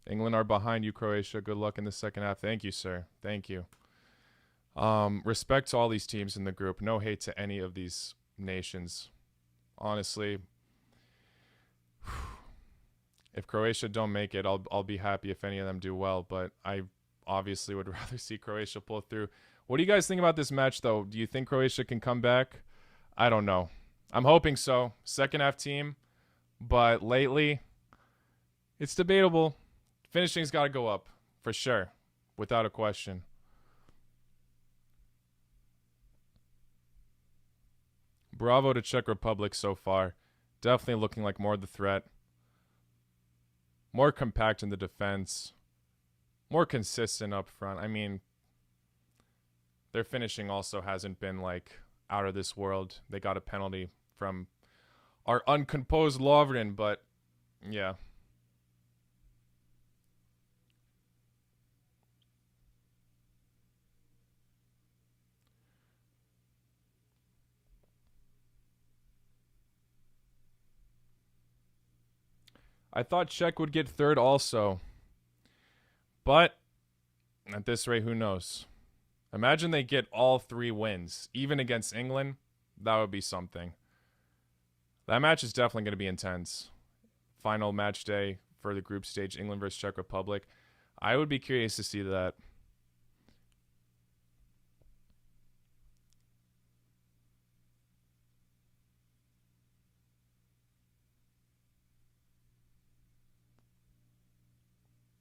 England are behind you, Croatia. Good luck in the second half. Thank you, sir. Thank you. Respect to all these teams in the group. No hate to any of these nations. Honestly, if Croatia don't make it, I'll be happy if any of them do well, but I obviously would rather see Croatia pull through. What do you guys think about this match, though? Do you think Croatia can come back? I don't know. I'm hoping so. Second half team, but lately, it's debatable. Finishing's got to go up, for sure, without a question. Bravo to Czech Republic so far. Definitely looking like more of the threat. More compact in the defense. More consistent up front. I mean, their finishing also hasn't been, like, out of this world. They got a penalty from our uncomposed Lovren, but, yeah. I thought Czech would get third also. But at this rate, who knows? Imagine they get all 3 wins, even against England. That would be something. That match is definitely going to be intense. Final match day for the group stage, England versus Czech Republic. I would be curious to see that.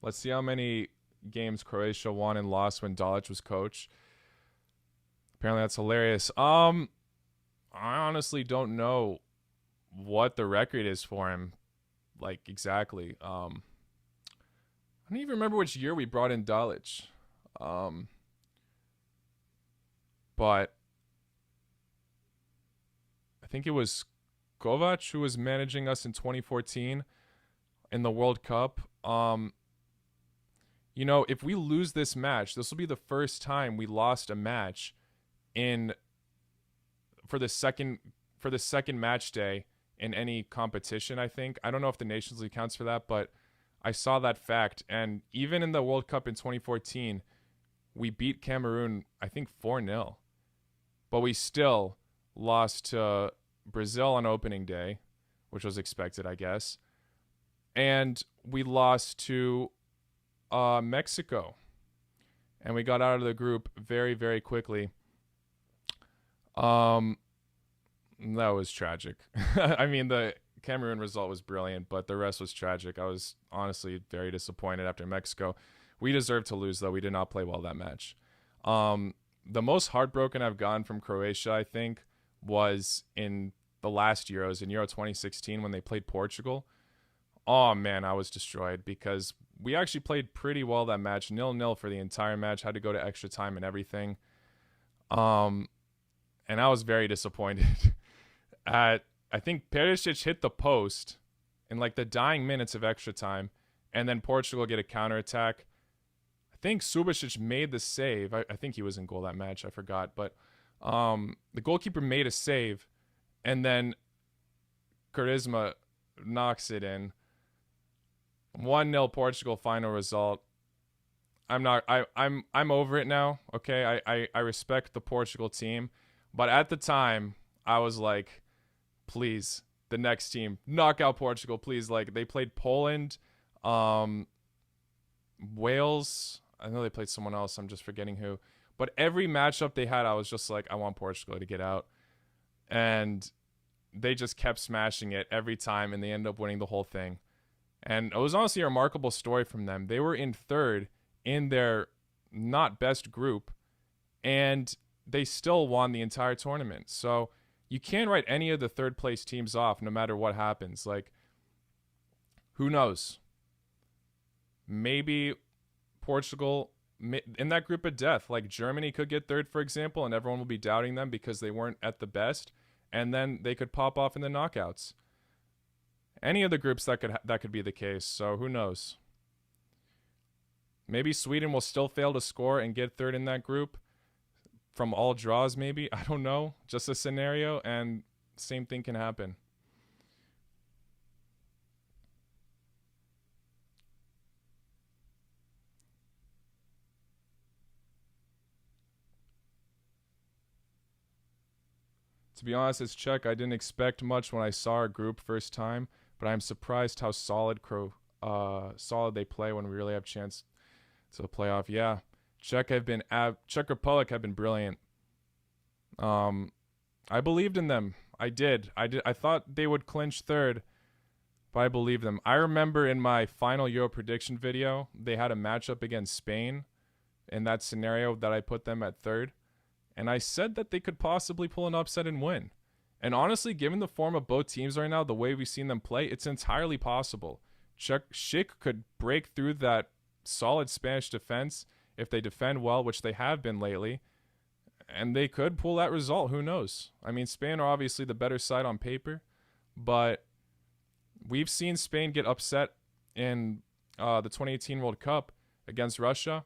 Let's see how many games Croatia won and lost when Dalic was coach. Apparently that's hilarious. I honestly don't know what the record is for him, like exactly. I don't even remember which year we brought in Dalic. But I think it was Kovac who was managing us in 2014 in the World Cup. You know, if we lose this match, this will be the first time we lost a match in for the second match day in any competition, I think. I don't know if the Nations League counts for that, but I saw that fact. And even in the World Cup in 2014, we beat Cameroon, I think 4-0. But we still lost to Brazil on opening day, which was expected, I guess. And we lost to Mexico. And we got out of the group very, very quickly. That was tragic. I mean, the Cameroon result was brilliant, but the rest was tragic. I was honestly very disappointed after Mexico. We deserved to lose, though. We did not play well that match. The most heartbroken I've gotten from Croatia, I think, was in the last Euros, in Euro 2016, when they played Portugal. Oh, man, I was destroyed because we actually played pretty well that match. 0-0 for the entire match. Had to go to extra time and everything. And I was very disappointed. I think Perisic hit the post in like the dying minutes of extra time, and then Portugal get a counterattack. I think Subasic made the save. I think he was in goal that match. I forgot. But the goalkeeper made a save, and then Charisma knocks it in. 1-0 Portugal final result. I'm over it now. Okay, I respect the Portugal team, but at the time I was like, please, the next team, knock out Portugal, please. Like, they played Poland, Wales. I know they played someone else. I'm just forgetting who. But every matchup they had, I was just like, I want Portugal to get out. And they just kept smashing it every time, and they ended up winning the whole thing. And it was honestly a remarkable story from them. They were in third in their not best group, and they still won the entire tournament. So you can't write any of the third place teams off no matter what happens. Like, who knows? Maybe Portugal in that group of death, like Germany could get third, for example, and everyone will be doubting them because they weren't at the best, and then they could pop off in the knockouts. Any of the groups that could be the case. So who knows? Maybe Sweden will still fail to score and get third in that group from all draws, maybe. I don't know. Just a scenario, and same thing can happen. To be honest, as Czech, I didn't expect much when I saw our group first time, but I'm surprised how solid they play when we really have a chance to the playoff. Yeah, Czech Republic have been brilliant. I believed in them. I did. I thought they would clinch third, but I believed them. I remember in my final Euro prediction video, they had a matchup against Spain in that scenario that I put them at third. And I said that they could possibly pull an upset and win. And honestly, given the form of both teams right now, the way we've seen them play, it's entirely possible. Schick could break through that solid Spanish defense if they defend well, which they have been lately. And they could pull that result. Who knows? I mean, Spain are obviously the better side on paper. But we've seen Spain get upset in the 2018 World Cup against Russia.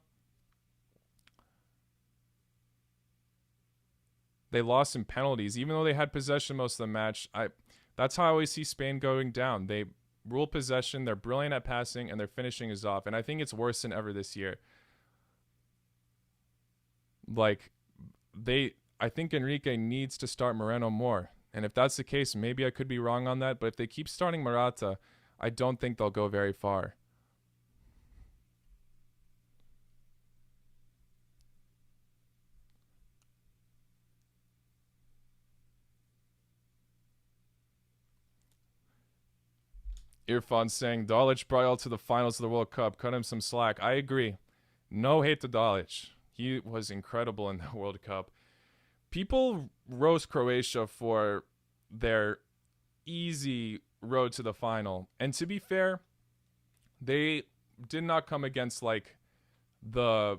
They lost in penalties, even though they had possession most of the match. That's how I always see Spain going down. They rule possession, they're brilliant at passing, and their finishing is off. And I think it's worse than ever this year. Like, I think Enrique needs to start Moreno more. And if that's the case, maybe I could be wrong on that. But if they keep starting Morata, I don't think they'll go very far. Irfan saying, Dalic brought y'all to the finals of the World Cup. Cut him some slack. I agree. No hate to Dalic. He was incredible in the World Cup. People roast Croatia for their easy road to the final. And to be fair, they did not come against like the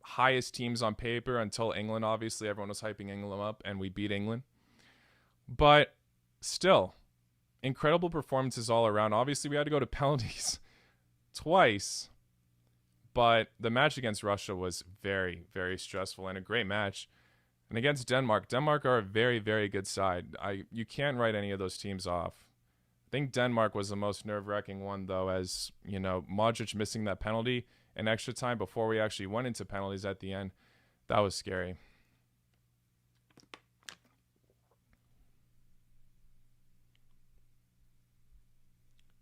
highest teams on paper until England. Obviously, everyone was hyping England up, and we beat England. But still, incredible performances all around. Obviously, we had to go to penalties twice, but the match against Russia was very, very stressful and a great match. And against Denmark are a very, very good side. You can't write any of those teams off. I think Denmark was the most nerve-wracking one, though, as, you know, Modric missing that penalty in extra time before we actually went into penalties at the end. That was scary.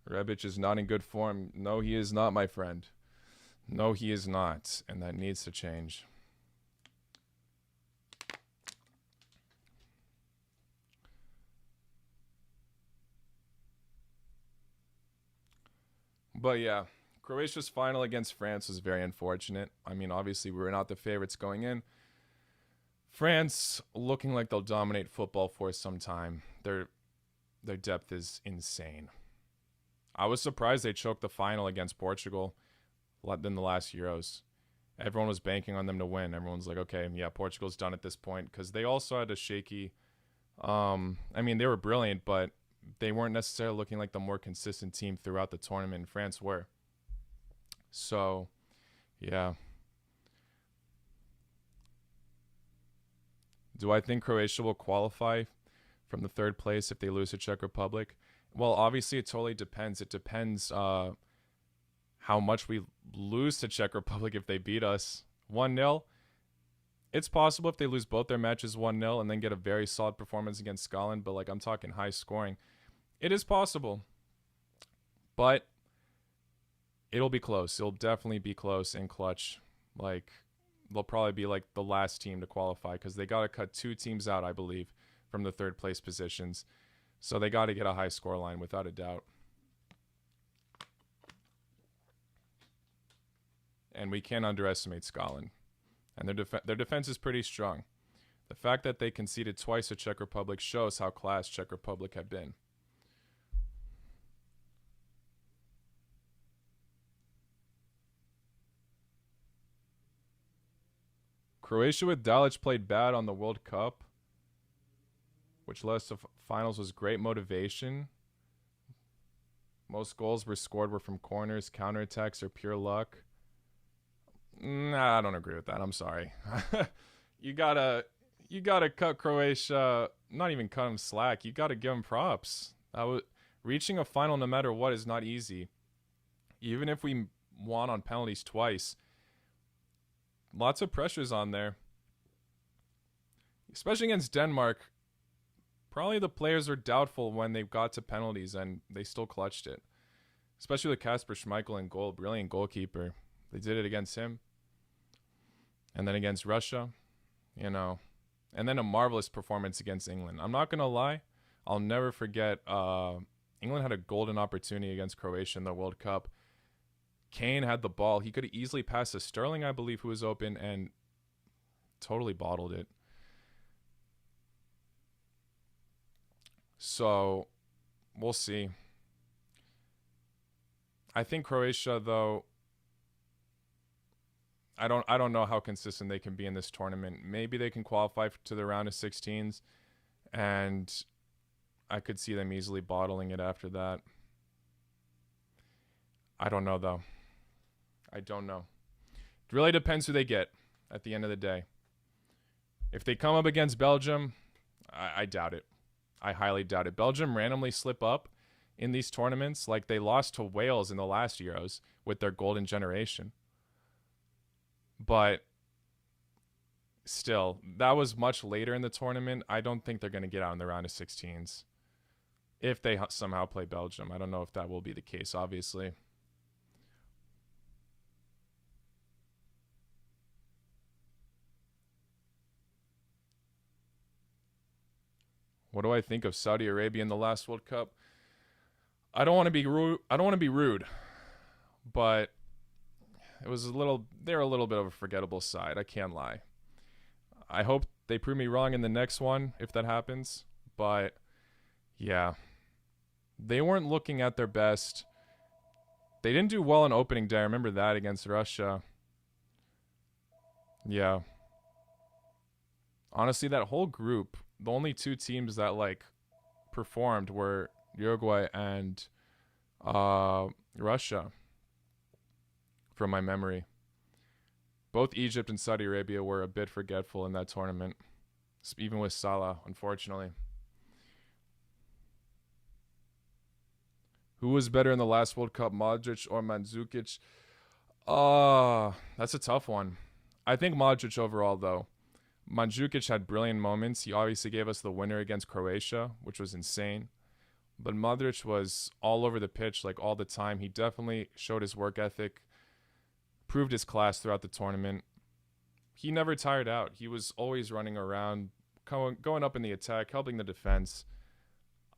Rebic is not in good form. No, he is not, my friend. No, he is not, and that needs to change. But yeah, Croatia's final against France was very unfortunate. I mean, obviously, we were not the favorites going in. France looking like they'll dominate football for some time. Their depth is insane. I was surprised they choked the final against Portugal than the last Euros. Everyone was banking on them to win. Everyone's like, okay, yeah, Portugal's done at this point, because they also had a shaky. I mean, they were brilliant, but they weren't necessarily looking like the more consistent team throughout the tournament. France were. So, yeah. Do I think Croatia will qualify from the third place if they lose to Czech Republic? Well, obviously, it totally depends. It depends how much we lose to Czech Republic if they beat us 1-0. It's possible if they lose both their matches 1-0 and then get a very solid performance against Scotland, but like I'm talking high scoring. It is possible, but it'll be close. It'll definitely be close and clutch. Like, they'll probably be like the last team to qualify because they got to cut 2 teams out, I believe, from the third place positions. So they got to get a high score line without a doubt. And we can't underestimate Scotland. And their defense is pretty strong. The fact that they conceded twice to Czech Republic shows how class Czech Republic have been. Croatia with Dalic played bad on the World Cup, which led us to finals, was great motivation. Most goals were from corners, counterattacks, or pure luck. Nah, I don't agree with that. I'm sorry. You gotta cut Croatia. Not even cut them slack. You gotta give them props. Reaching a final, no matter what, is not easy. Even if we won on penalties twice, lots of pressures on there. Especially against Denmark. Probably the players were doubtful when they got to penalties, and they still clutched it. Especially with Kasper Schmeichel in goal. Brilliant goalkeeper. They did it against him. And then against Russia, you know. And then a marvelous performance against England. I'm not going to lie. I'll never forget. England had a golden opportunity against Croatia in the World Cup. Kane had the ball. He could have easily passed to Sterling, I believe, who was open, and totally bottled it. So, we'll see. I think Croatia, though, I don't know how consistent they can be in this tournament. Maybe they can qualify to the round of 16s, and I could see them easily bottling it after that. I don't know, though. I don't know. It really depends who they get at the end of the day. If they come up against Belgium, I doubt it. I highly doubt it. Belgium randomly slip up in these tournaments, like they lost to Wales in the last Euros with their golden generation. But still, that was much later in the tournament. I don't think they're going to get out in the round of 16s if they somehow play Belgium. I don't know if that will be the case, obviously. What do I think of Saudi Arabia in the last World Cup? I don't want to be rude, but it was they're a little bit of a forgettable side. I can't lie. I hope they prove me wrong in the next one if that happens. But yeah, They weren't looking at their best. They didn't do well on opening day. I remember that against Russia. Yeah. Honestly, that whole group, the only two teams that like performed were Uruguay and Russia, from my memory. Both Egypt and Saudi Arabia were a bit forgetful in that tournament, even with Salah, unfortunately. Who was better in the last World Cup, Modric or Mandzukic? That's a tough one. I think Modric overall, though. Mandzukic had brilliant moments. He obviously gave us the winner against Croatia, which was insane. But Modric was all over the pitch, like all the time. He definitely showed his work ethic, proved his class throughout the tournament. He never tired out. He was always running around, going up in the attack, helping the defense.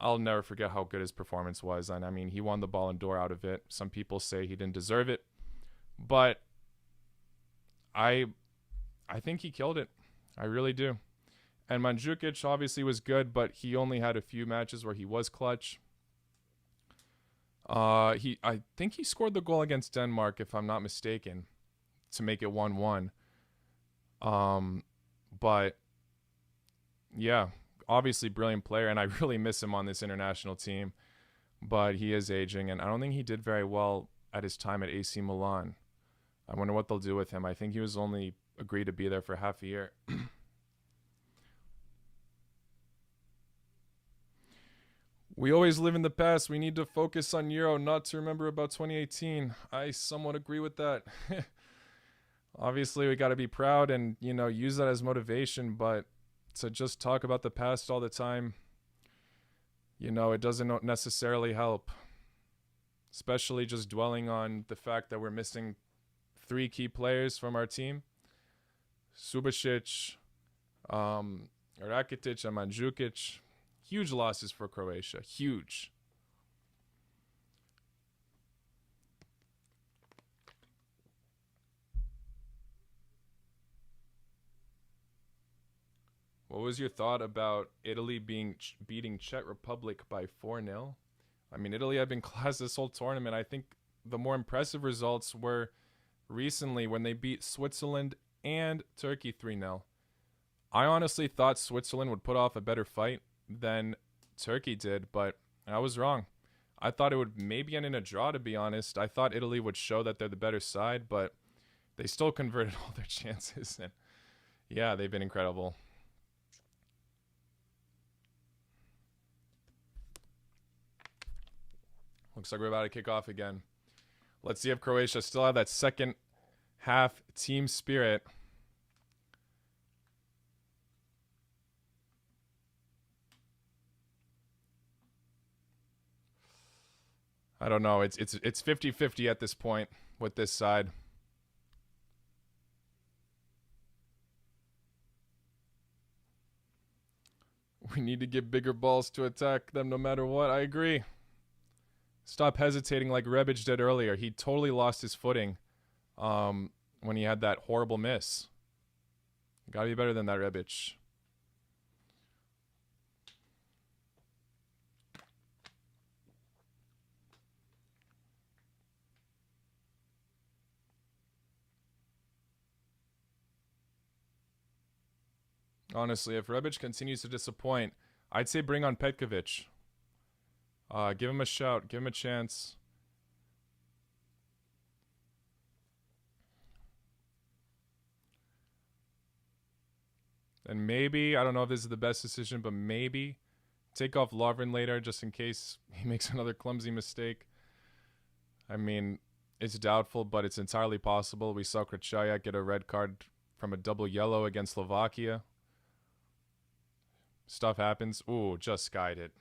I'll never forget how good his performance was. And I mean, he won the Ballon d'Or out of it. Some people say he didn't deserve it, but I think he killed it. I really do. And Mandzukic obviously was good, but he only had a few matches where he was clutch. I think he scored the goal against Denmark, if I'm not mistaken, to make it 1-1. But yeah, obviously brilliant player, and I really miss him on this international team. But he is aging, and I don't think he did very well at his time at AC Milan. I wonder what they'll do with him. I think he was only agreed to be there for half a year. We always live in the past. We need to focus on Euro, not to remember about 2018. I somewhat agree with that. Obviously, we got to be proud and, use that as motivation, but to just talk about the past all the time, it doesn't necessarily help. Especially just dwelling on the fact that we're missing 3 key players from our team. Subasic, Rakitic, and Mandzukic. Huge losses for Croatia. Huge. What was your thought about Italy beating Czech Republic by 4-0? I mean, Italy have been class this whole tournament. I think the more impressive results were recently when they beat Switzerland and Turkey 3-0. I honestly thought Switzerland would put off a better fight than Turkey did, but I was wrong. I thought it would maybe end in a draw, to be honest. I thought Italy would show that they're the better side, but they still converted all their chances. And yeah, they've been incredible. Looks like we're about to kick off again. Let's see if Croatia still have that second half team spirit. I don't know. It's 50-50 at this point with this side. We need to get bigger balls to attack them no matter what. I agree. Stop hesitating like Rebic did earlier. He totally lost his footing when he had that horrible miss. Gotta be better than that, Rebic. Honestly, if Rebic continues to disappoint, I'd say bring on Petkovic. Give him a shout. Give him a chance. And maybe, I don't know if this is the best decision, but maybe take off Lovren later just in case he makes another clumsy mistake. I mean, it's doubtful, but it's entirely possible. We saw Croatia get a red card from a double yellow against Slovakia. Stuff happens. Ooh, just skied it.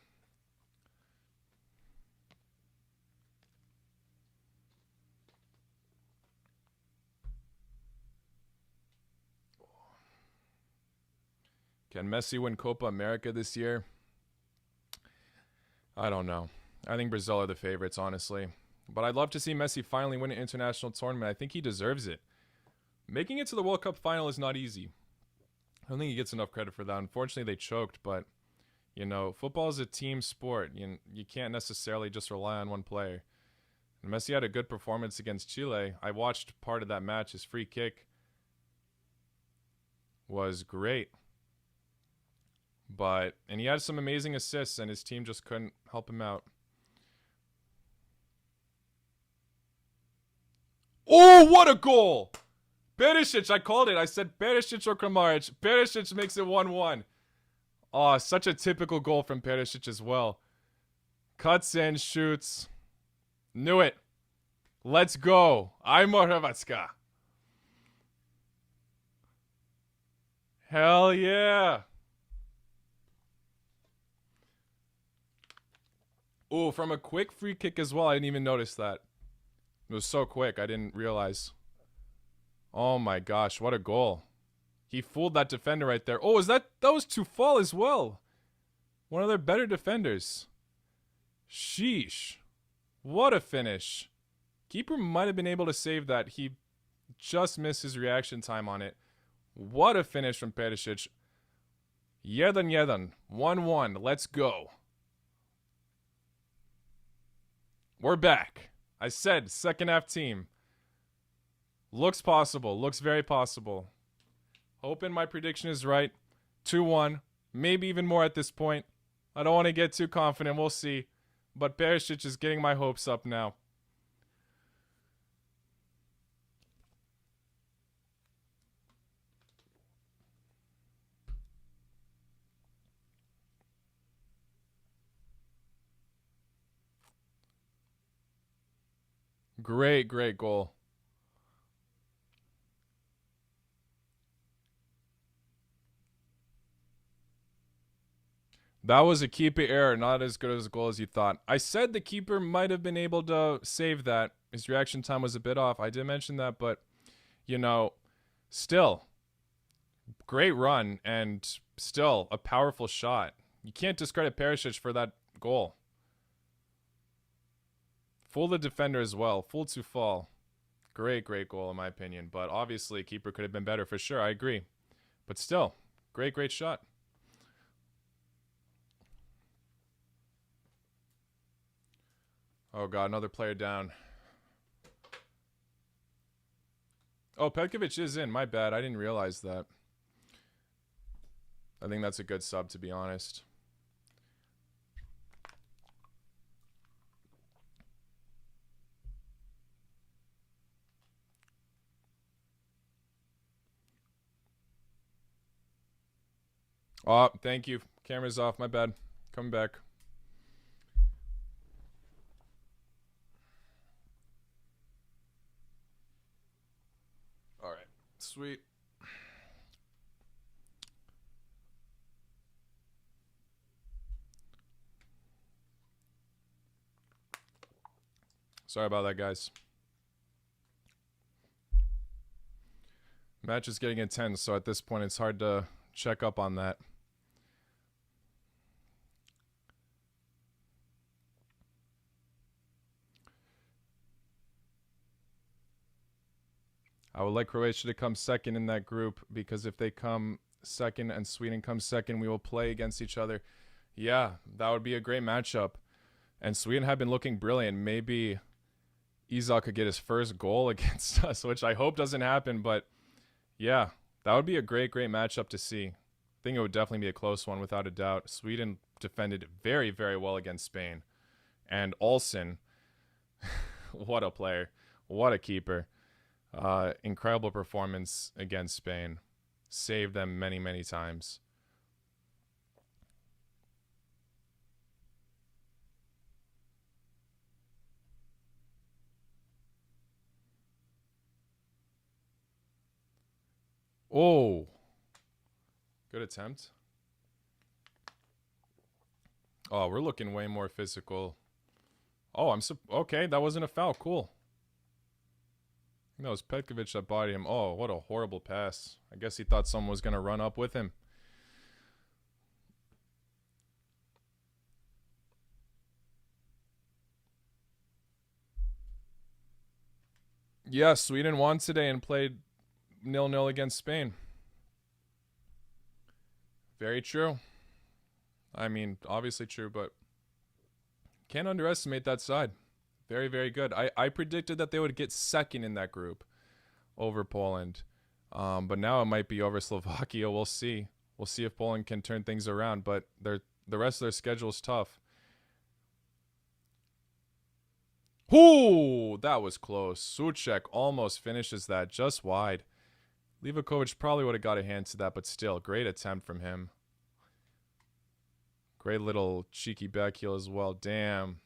Can Messi win Copa America this year? I don't know. I think Brazil are the favorites, honestly. But I'd love to see Messi finally win an international tournament. I think he deserves it. Making it to the World Cup final is not easy. I don't think he gets enough credit for that. Unfortunately, they choked, but, You know, football is a team sport. You can't necessarily just rely on one player. And Messi had a good performance against Chile. I watched part of that match. His free kick was great. And he had some amazing assists, and his team just couldn't help him out. Oh, what a goal! Perisic, I called it. I said Perisic or Kramaric. Perisic makes it 1-1. Oh, such a typical goal from Perisic as well. Cuts in, shoots. Knew it. Let's go. Ajmo Hrvatska. Hell yeah. Ooh, from a quick free kick as well. I didn't even notice that. It was so quick. I didn't realize. Oh my gosh, what a goal. He fooled that defender right there. Oh, that was to fall as well. One of their better defenders. Sheesh. What a finish. Keeper might have been able to save that. He just missed his reaction time on it. What a finish from Perisic. 1-1. 1-1. Let's go. We're back. I said second half team. Looks possible. Looks very possible. Hoping my prediction is right. 2-1. Maybe even more at this point. I don't want to get too confident. We'll see. But Perisic is getting my hopes up now. Great, great goal. That was a keeper error, not as good as a goal as you thought. I said the keeper might have been able to save that. His reaction time was a bit off. I did mention that, but, you know, still, great run and still a powerful shot. You can't discredit Perisic for that goal. Fool the defender as well. Fool to fall. Great, great goal in my opinion. But obviously, keeper could have been better for sure. I agree. But still, great, great shot. Oh, God, another player down. Oh, Petkovic is in. My bad. I didn't realize that. I think that's a good sub, to be honest. Oh, thank you. Camera's off. My bad. Coming back. All right. Sweet. Sorry about that, guys. Match is getting intense, so at this point it's hard to check up on that. I would like Croatia to come second in that group, because if they come second and Sweden comes second, we will play against each other. Yeah, that would be a great matchup. And Sweden have been looking brilliant. Maybe Isak could get his first goal against us, which I hope doesn't happen. But yeah, that would be a great, great matchup to see. I think it would definitely be a close one without a doubt. Sweden defended very, very well against Spain. And Olsen, what a player. What a keeper. Incredible performance against Spain. Saved them many, many times. Oh. Good attempt. Oh, we're looking way more physical. Oh, okay, that wasn't a foul. Cool. That was Petkovic that bodied him. Oh, what a horrible pass. I guess he thought someone was going to run up with him. Yeah, Sweden won today and played 0-0 against Spain. Very true. I mean, obviously true, but can't underestimate that side. Very, very good. I predicted that they would get second in that group over Poland. But now it might be over Slovakia. We'll see. We'll see if Poland can turn things around. But the rest of their schedule is tough. Ooh, that was close. Schick almost finishes that just wide. Livakovic probably would have got a hand to that, but still, great attempt from him. Great little cheeky back heel as well. Damn.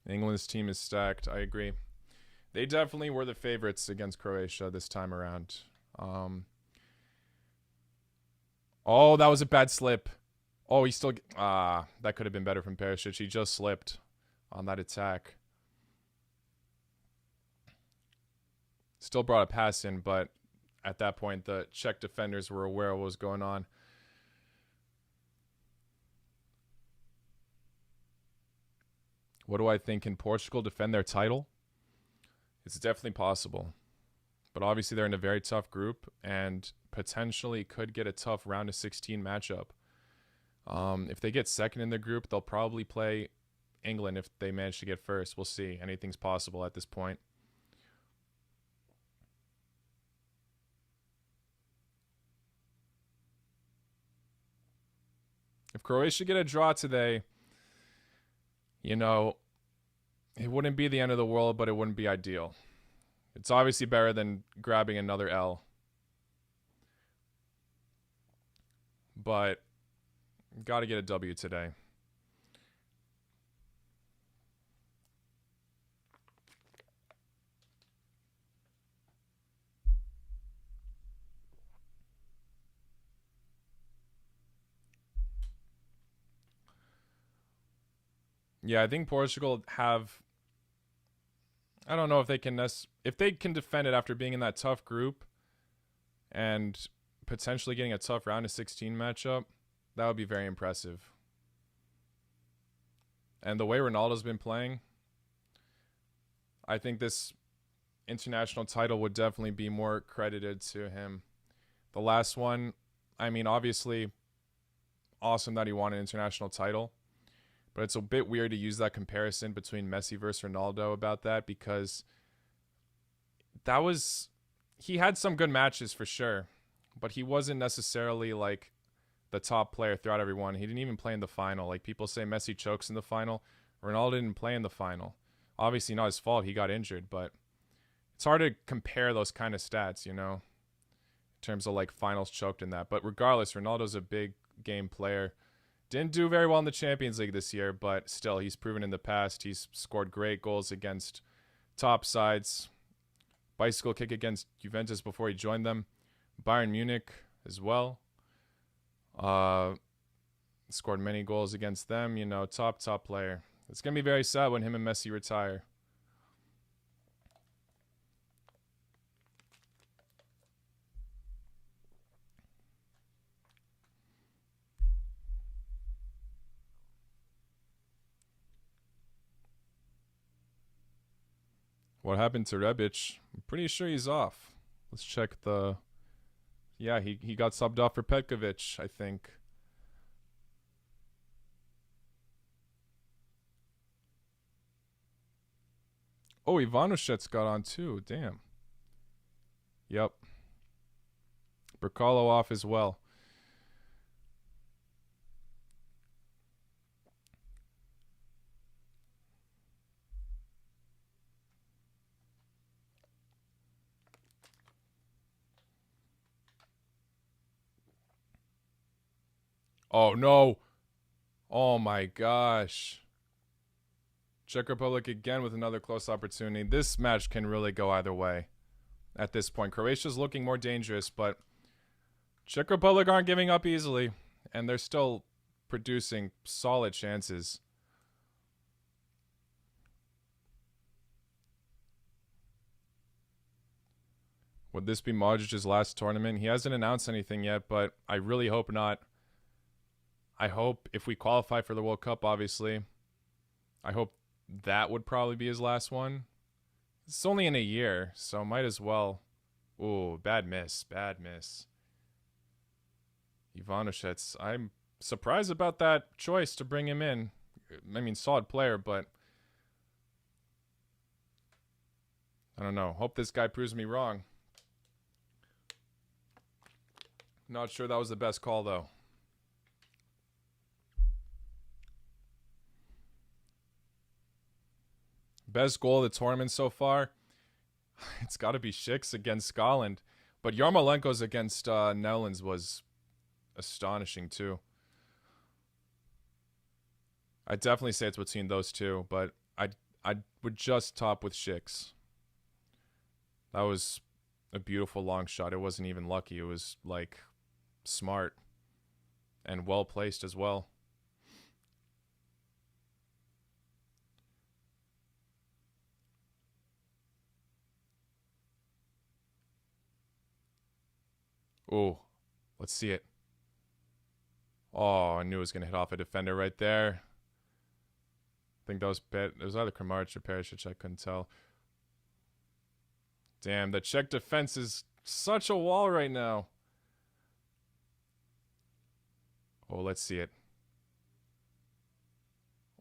England's team is stacked. I agree. They definitely were the favorites against Croatia this time around. Oh, that was a bad slip. Oh, he still... that could have been better from Perisic. He just slipped on that attack. Still brought a pass in, but at that point, the Czech defenders were aware of what was going on. What do I think? Can Portugal defend their title? It's definitely possible. But obviously they're in a very tough group and potentially could get a tough round of 16 matchup. If they get second in the group, they'll probably play England if they manage to get first. We'll see. Anything's possible at this point. If Croatia get a draw today, you know, it wouldn't be the end of the world, but it wouldn't be ideal. It's obviously better than grabbing another L. But got to get a W today. Yeah, I think Portugal have... I don't know if they can defend it after being in that tough group and potentially getting a tough round of 16 matchup. That would be very impressive. And the way Ronaldo's been playing, I think this international title would definitely be more credited to him. The last one, I mean, obviously awesome that he won an international title. But it's a bit weird to use that comparison between Messi versus Ronaldo about that, because he had some good matches for sure, but he wasn't necessarily like the top player throughout everyone. He didn't even play in the final. Like people say Messi chokes in the final. Ronaldo didn't play in the final. Obviously not his fault. He got injured, but it's hard to compare those kind of stats, you know, in terms of like finals choked in that. But regardless, Ronaldo's a big game player. Didn't do very well in the Champions League this year, but still, he's proven in the past. He's scored great goals against top sides. Bicycle kick against Juventus before he joined them. Bayern Munich as well. Scored many goals against them. You know, top player. It's going to be very sad when him and Messi retire. What happened to Rebic? I'm pretty sure he's off. Let's check the... Yeah, he got subbed off for Petkovic, I think. Oh, Ivanovic got on too. Damn. Yep. Berkalo off as well. Oh, no. Oh, my gosh. Czech Republic again with another close opportunity. This match can really go either way at this point. Croatia's looking more dangerous, but Czech Republic aren't giving up easily, and they're still producing solid chances. Would this be Modric's last tournament? He hasn't announced anything yet, but I really hope not. I hope if we qualify for the World Cup, obviously, I hope that would probably be his last one. It's only in a year, so might as well. Ooh, bad miss. Bad miss. Ivanovic. I'm surprised about that choice to bring him in. I mean, solid player, but I don't know. Hope this guy proves me wrong. Not sure that was the best call, though. Best goal of the tournament so far? It's got to be Schick's against Scotland. But Yarmolenko's against Netherlands was astonishing, too. I'd definitely say it's between those two, but I would just top with Schick's. That was a beautiful long shot. It wasn't even lucky. It was, like, smart and well placed as well. Ooh, let's see it. Oh, I knew it was going to hit off a defender right there. I think that was it was either Kramaric or Perisic. I couldn't tell. Damn, the Czech defense is such a wall right now. Oh, let's see it.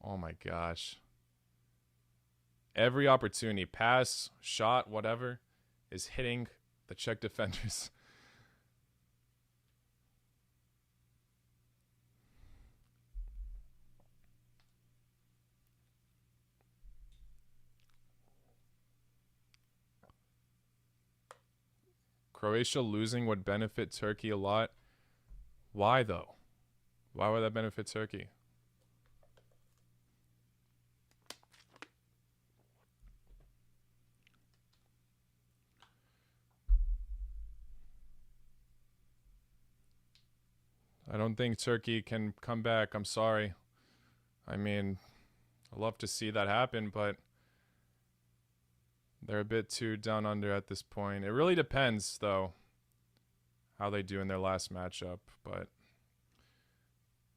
Oh my gosh. Every opportunity, pass, shot, whatever, is hitting the Czech defenders. Croatia losing would benefit Turkey a lot. Why, though? Why would that benefit Turkey? I don't think Turkey can come back. I'm sorry. I mean, I'd love to see that happen, but they're a bit too down under at this point. It really depends, though, how they do in their last matchup. But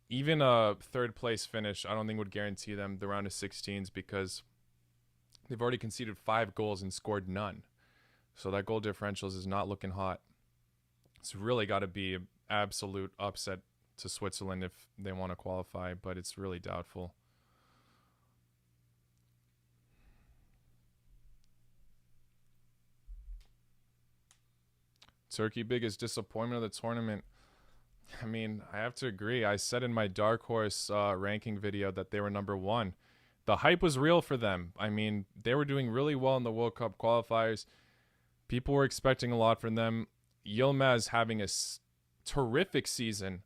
even a third place finish, I don't think would guarantee them the round of 16s because they've already conceded 5 goals and scored none. So that goal differentials is not looking hot. It's really got to be an absolute upset to Switzerland if they want to qualify, but it's really doubtful. Turkey biggest disappointment of the tournament. I mean, I have to agree. I said in my Dark Horse ranking video that they were number 1. The hype was real for them. I mean, they were doing really well in the World Cup qualifiers. People were expecting a lot from them. Yilmaz having a terrific season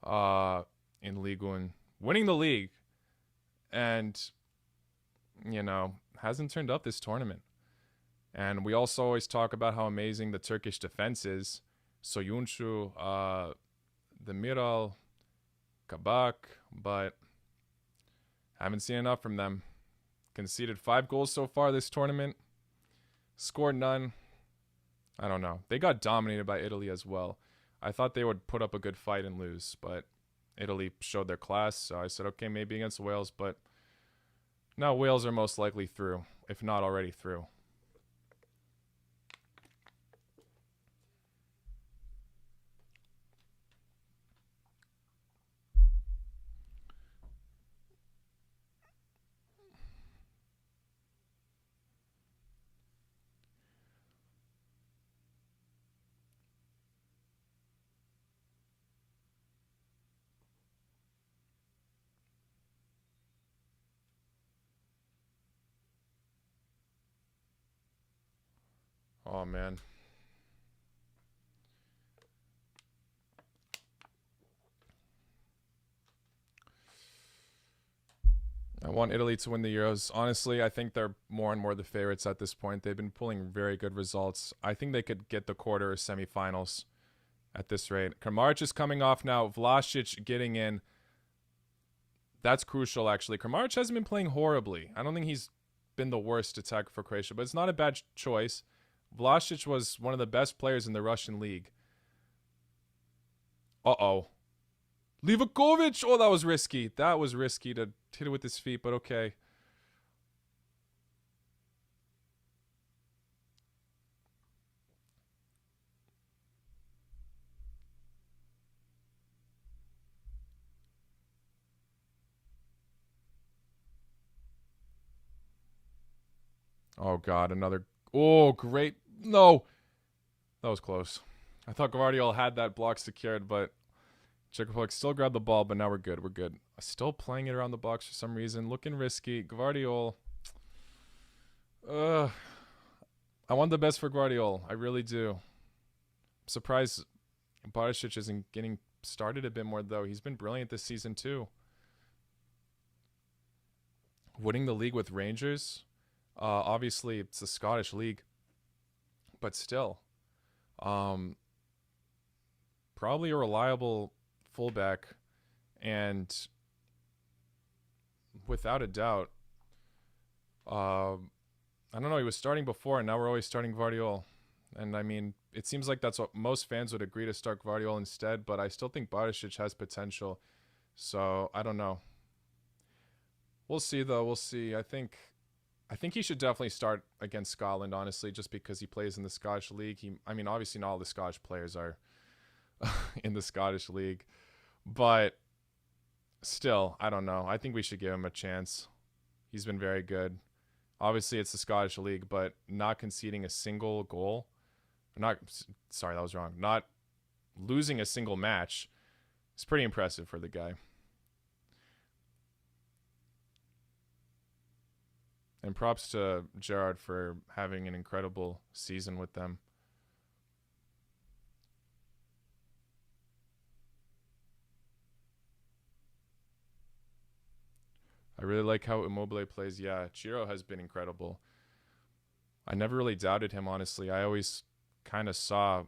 in Ligue 1, winning the league, and, you know, hasn't turned up this tournament. And we also always talk about how amazing the Turkish defense is. Soyuncu, Demiral, Kabak, but haven't seen enough from them. Conceded 5 goals so far this tournament. Scored none. I don't know. They got dominated by Italy as well. I thought they would put up a good fight and lose, but Italy showed their class. So I said, okay, maybe against Wales, but now Wales are most likely through, if not already through. Oh, man. I want Italy to win the Euros. Honestly, I think they're more and more the favorites at this point. They've been pulling very good results. I think they could get the quarter or semifinals at this rate. Kramaric is coming off now. Vlasic getting in. That's crucial, actually. Kramaric hasn't been playing horribly. I don't think he's been the worst attacker for Croatia, but it's not a bad choice. Vlasic was one of the best players in the Russian league. Uh-oh. Livakovic! Oh, that was risky. That was risky to hit it with his feet, but okay. Oh, God, another... Oh, great. No. That was close. I thought Guardiola had that block secured, but Czech Republic still grabbed the ball, but now we're good. We're good. Still playing it around the box for some reason. Looking risky. Guardiola. I want the best for Guardiola. I really do. I'm surprised Perisic isn't getting started a bit more, though. He's been brilliant this season, too. Winning the league with Rangers. Obviously, it's the Scottish league. But still. Probably a reliable fullback. And without a doubt, I don't know, he was starting before, and now we're always starting Guardiola. And I mean, it seems like that's what most fans would agree to start Guardiola instead, but I still think Perisic has potential. So, I don't know. We'll see, though. We'll see. I think he should definitely start against Scotland, honestly, just because he plays in the Scottish League. I mean, obviously not all the Scottish players are in the Scottish League, but still, I don't know. I think we should give him a chance. He's been very good. Obviously, it's the Scottish League, but not conceding a single goal. Sorry, that was wrong. Not losing a single match is pretty impressive for the guy. And props to Gerrard for having an incredible season with them. I really like how Immobile plays. Yeah, Chiro has been incredible. I never really doubted him, honestly. I always kind of saw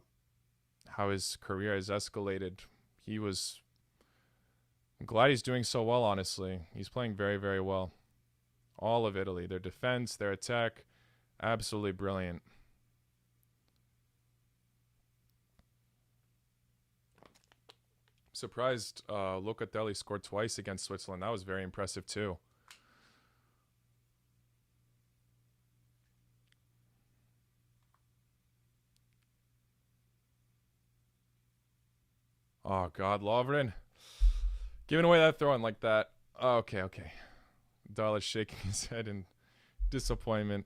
how his career has escalated. I'm glad he's doing so well, honestly. He's playing very, very well. All of Italy. Their defense, their attack, absolutely brilliant. Surprised Locatelli scored twice against Switzerland. That was very impressive too. Oh, God, Lovren. Giving away that throw-in like that. Okay. Darla's shaking his head in disappointment.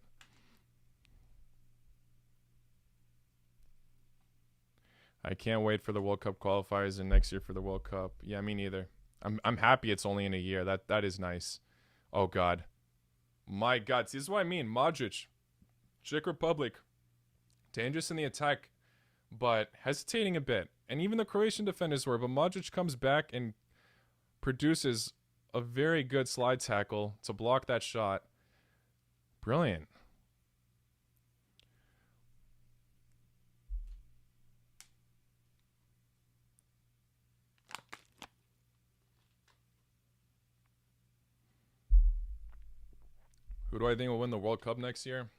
I can't wait for the World Cup qualifiers and next year for the World Cup. Yeah, me neither. I'm happy it's only in a year. That is nice. Oh, God. My God. See, this is what I mean. Modric. Czech Republic. Dangerous in the attack, but hesitating a bit. And even the Croatian defenders were. But Modric comes back and produces a very good slide tackle to block that shot. Brilliant. Who do I think will win the World Cup next year?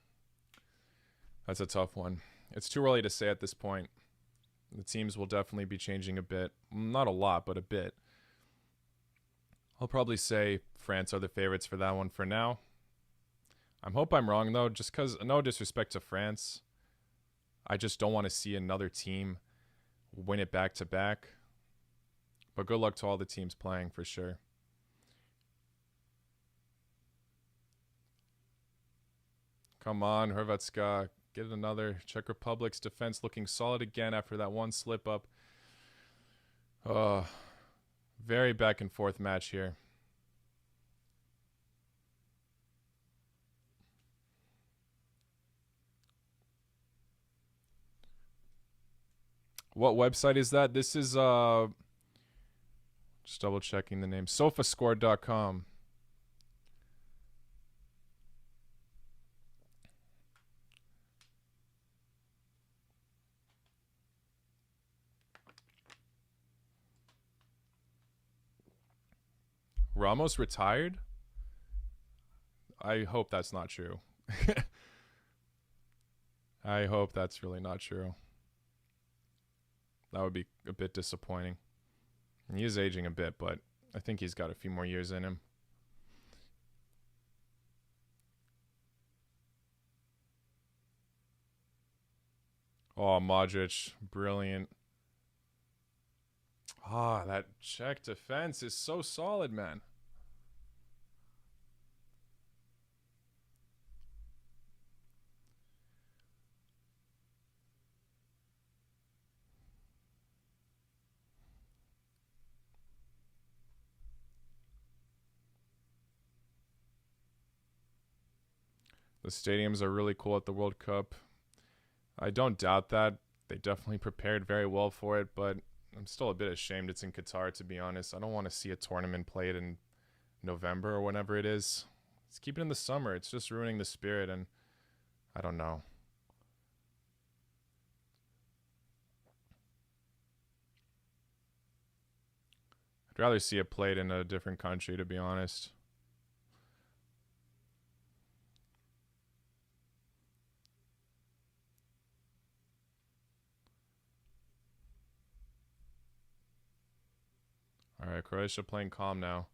That's a tough one. It's too early to say at this point. The teams will definitely be changing a bit. Not a lot, but a bit. I'll probably say France are the favorites for that one for now. I hope I'm wrong, though, just because, no disrespect to France. I just don't want to see another team win it back-to-back. But good luck to all the teams playing, for sure. Come on, Hrvatska. Get another. Czech Republic's defense looking solid again after that one slip-up. Very back-and-forth match here. What website is that? This is, just double-checking the name. Sofascore.com. Ramos retired? I hope that's not true. I hope that's really not true. That would be a bit disappointing. He is aging a bit, but I think he's got a few more years in him. Oh, Modric, brilliant. Ah, that Czech defense is so solid, man. The stadiums are really cool at the World Cup. I don't doubt that. They definitely prepared very well for it, but I'm still a bit ashamed it's in Qatar, to be honest. I don't want to see a tournament played in November or whenever it is. Let's keep it in the summer. It's just ruining the spirit, and I don't know. I'd rather see it played in a different country, to be honest. All right, Croatia playing calm now.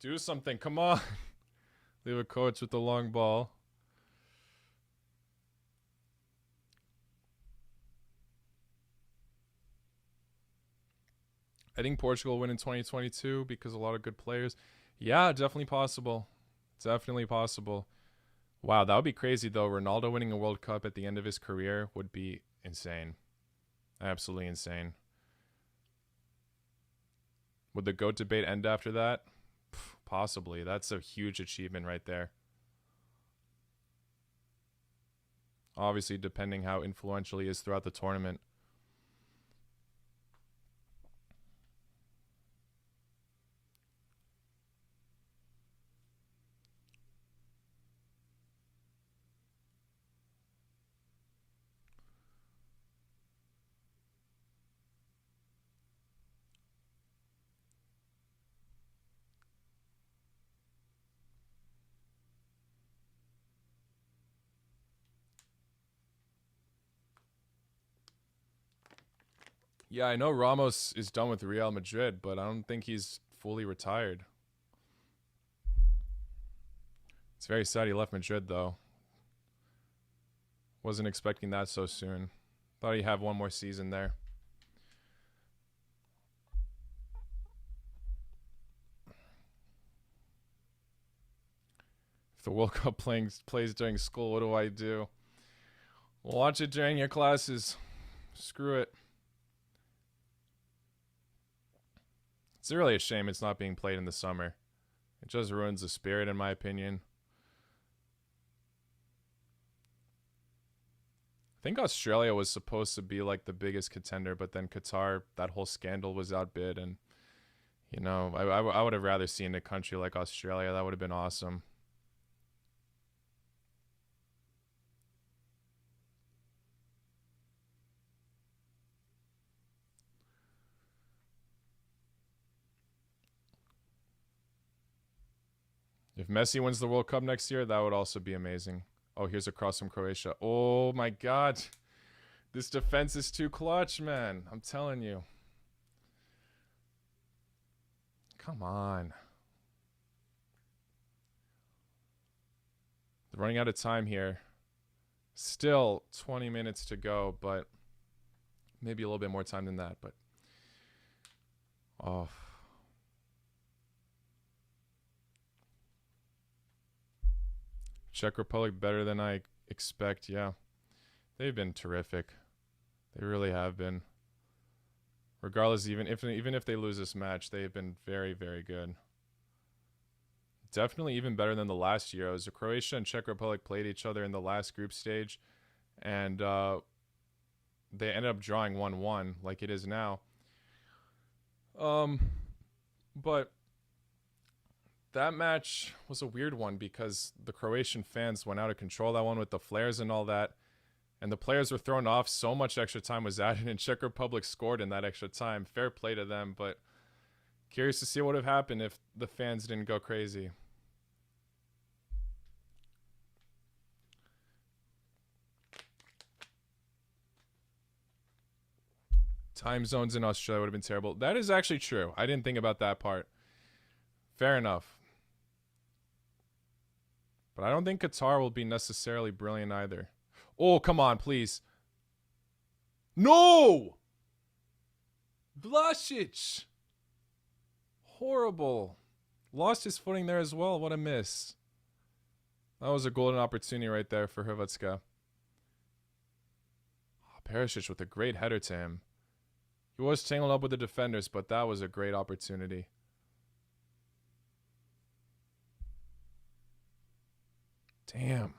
Do something. Come on. Leave a coach with the long ball. I think Portugal will win in 2022 because a lot of good players. Yeah, definitely possible. Definitely possible. Wow, that would be crazy, though. Ronaldo winning a World Cup at the end of his career would be insane. Absolutely insane. Would the GOAT debate end after that? Possibly. That's a huge achievement right there. Obviously, depending how influential he is throughout the tournament. Yeah, I know Ramos is done with Real Madrid, but I don't think he's fully retired. It's very sad he left Madrid, though. Wasn't expecting that so soon. Thought he'd have one more season there. If the World Cup plays during school, what do I do? Watch it during your classes. Screw it. It's really a shame it's not being played in the summer. It just ruins the spirit, in my opinion. I think Australia was supposed to be like the biggest contender, but then Qatar, that whole scandal was outbid, and you know, I would have rather seen a country like Australia. That would have been awesome. If Messi wins the World Cup next year, that would also be amazing. Oh, here's a cross from Croatia. Oh my God. This defense is too clutch, man. I'm telling you. Come on. They're running out of time here. Still 20 minutes to go, but maybe a little bit more time than that. But oh. Czech Republic better than I expect. Yeah, they've been terrific. They really have been. Regardless, even if they lose this match, they have been very, very good. Definitely even better than the last Euros. Croatia and Czech Republic played each other in the last group stage, and they ended up drawing 1-1 like it is now. But that match was a weird one because the Croatian fans went out of control that one with the flares and all that. And the players were thrown off. So much extra time was added, and Czech Republic scored in that extra time. Fair play to them, but curious to see what would have happened if the fans didn't go crazy. Time zones in Australia would have been terrible. That is actually true. I didn't think about that part. Fair enough. But I don't think Qatar will be necessarily brilliant either. Oh, come on, please. No! Vlasic! Horrible. Lost his footing there as well. What a miss. That was a golden opportunity right there for Hrvatska. Oh, Perisic with a great header to him. He was tangled up with the defenders, but that was a great opportunity. Damn.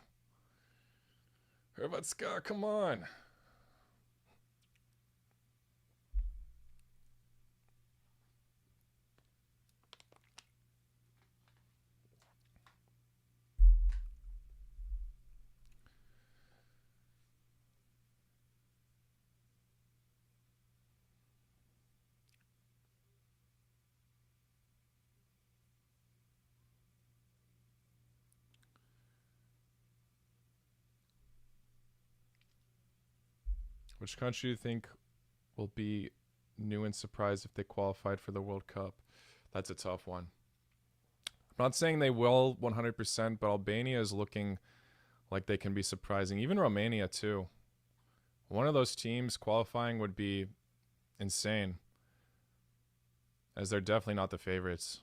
Hrvatska, come on. Which country do you think will be new and surprised if they qualified for the World Cup? That's a tough one. I'm not saying they will 100%, but Albania is looking like they can be surprising. Even Romania, too. One of those teams qualifying would be insane, as they're definitely not the favorites.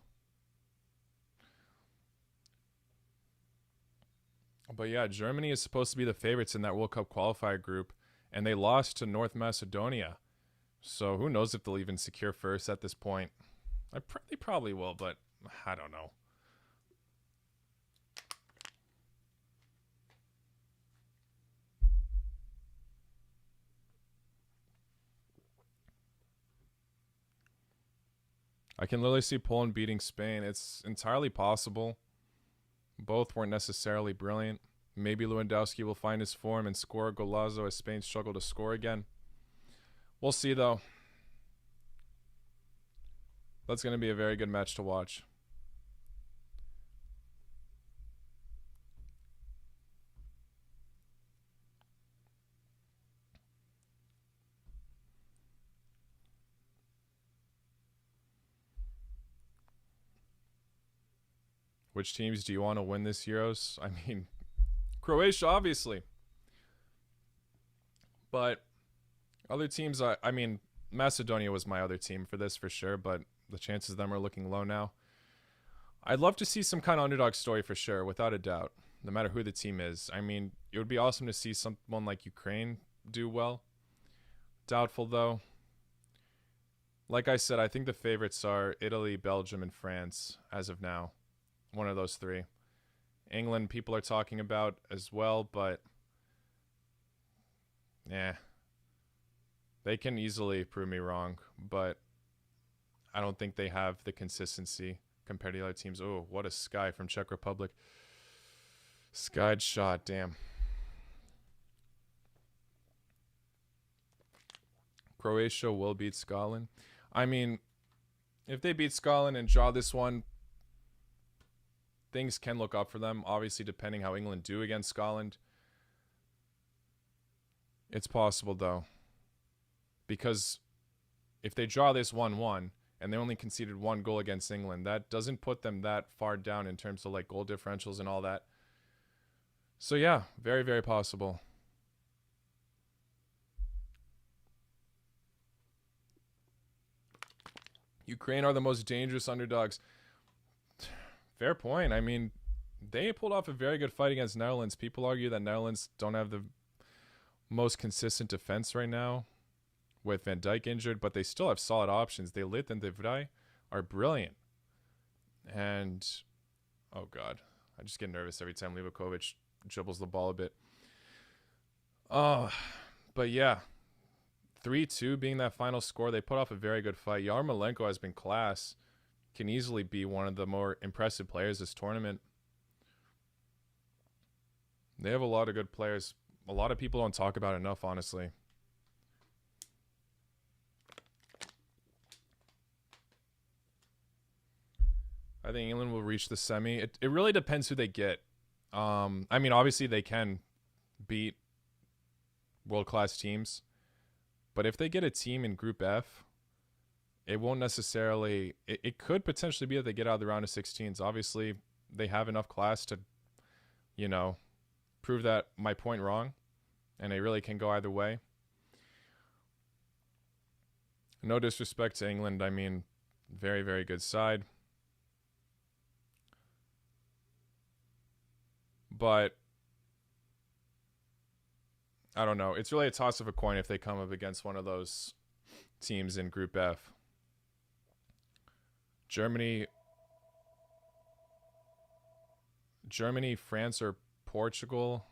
But yeah, Germany is supposed to be the favorites in that World Cup qualifier group, and they lost to North Macedonia. So who knows if they'll even secure first at this point. They probably will, but I don't know. I can literally see Poland beating Spain. It's entirely possible. Both weren't necessarily brilliant. Maybe Lewandowski will find his form and score a golazo as Spain struggle to score again. We'll see, though. That's going to be a very good match to watch. Which teams do you want to win this Euros? I mean, Croatia, obviously. But other teams, I mean, Macedonia was my other team for this for sure, but the chances of them are looking low now. I'd love to see some kind of underdog story for sure, without a doubt, no matter who the team is. I mean, it would be awesome to see someone like Ukraine do well. Doubtful, though. Like I said, I think the favorites are Italy, Belgium, and France as of now. One of those three. England, people are talking about as well, but yeah, they can easily prove me wrong, but I don't think they have the consistency compared to the other teams. Oh, what a sky from Czech Republic. Skied shot, damn. Croatia will beat Scotland. I mean, if they beat Scotland and draw this one, things can look up for them, obviously, depending how England do against Scotland. It's possible, though. Because if they draw this 1-1, and they only conceded one goal against England, that doesn't put them that far down in terms of like goal differentials and all that. So yeah, very, very possible. Ukraine are the most dangerous underdogs. Fair point. I mean, they pulled off a very good fight against Netherlands. People argue that Netherlands don't have the most consistent defense right now with Van Dijk injured, but they still have solid options. De Ligt and De Vrij are brilliant. And, oh God, I just get nervous every time Livakovic dribbles the ball a bit. But yeah, 3-2 being that final score, they put off a very good fight. Yarmolenko has been class. Can easily be one of the more impressive players this tournament. They have a lot of good players. a lot of people don't talk about enough, honestly. I think England will reach the semi. It really depends who they get. I mean, obviously they can beat world-class teams, but if they get a team in Group F, it won't necessarily... It could potentially be that they get out of the round of 16s. Obviously, they have enough class to, you know, prove that my point wrong, and they really can go either way. No disrespect to England. I mean, very, very good side. But I don't know. It's really a toss of a coin if they come up against one of those teams in Group F. Germany, France, or Portugal.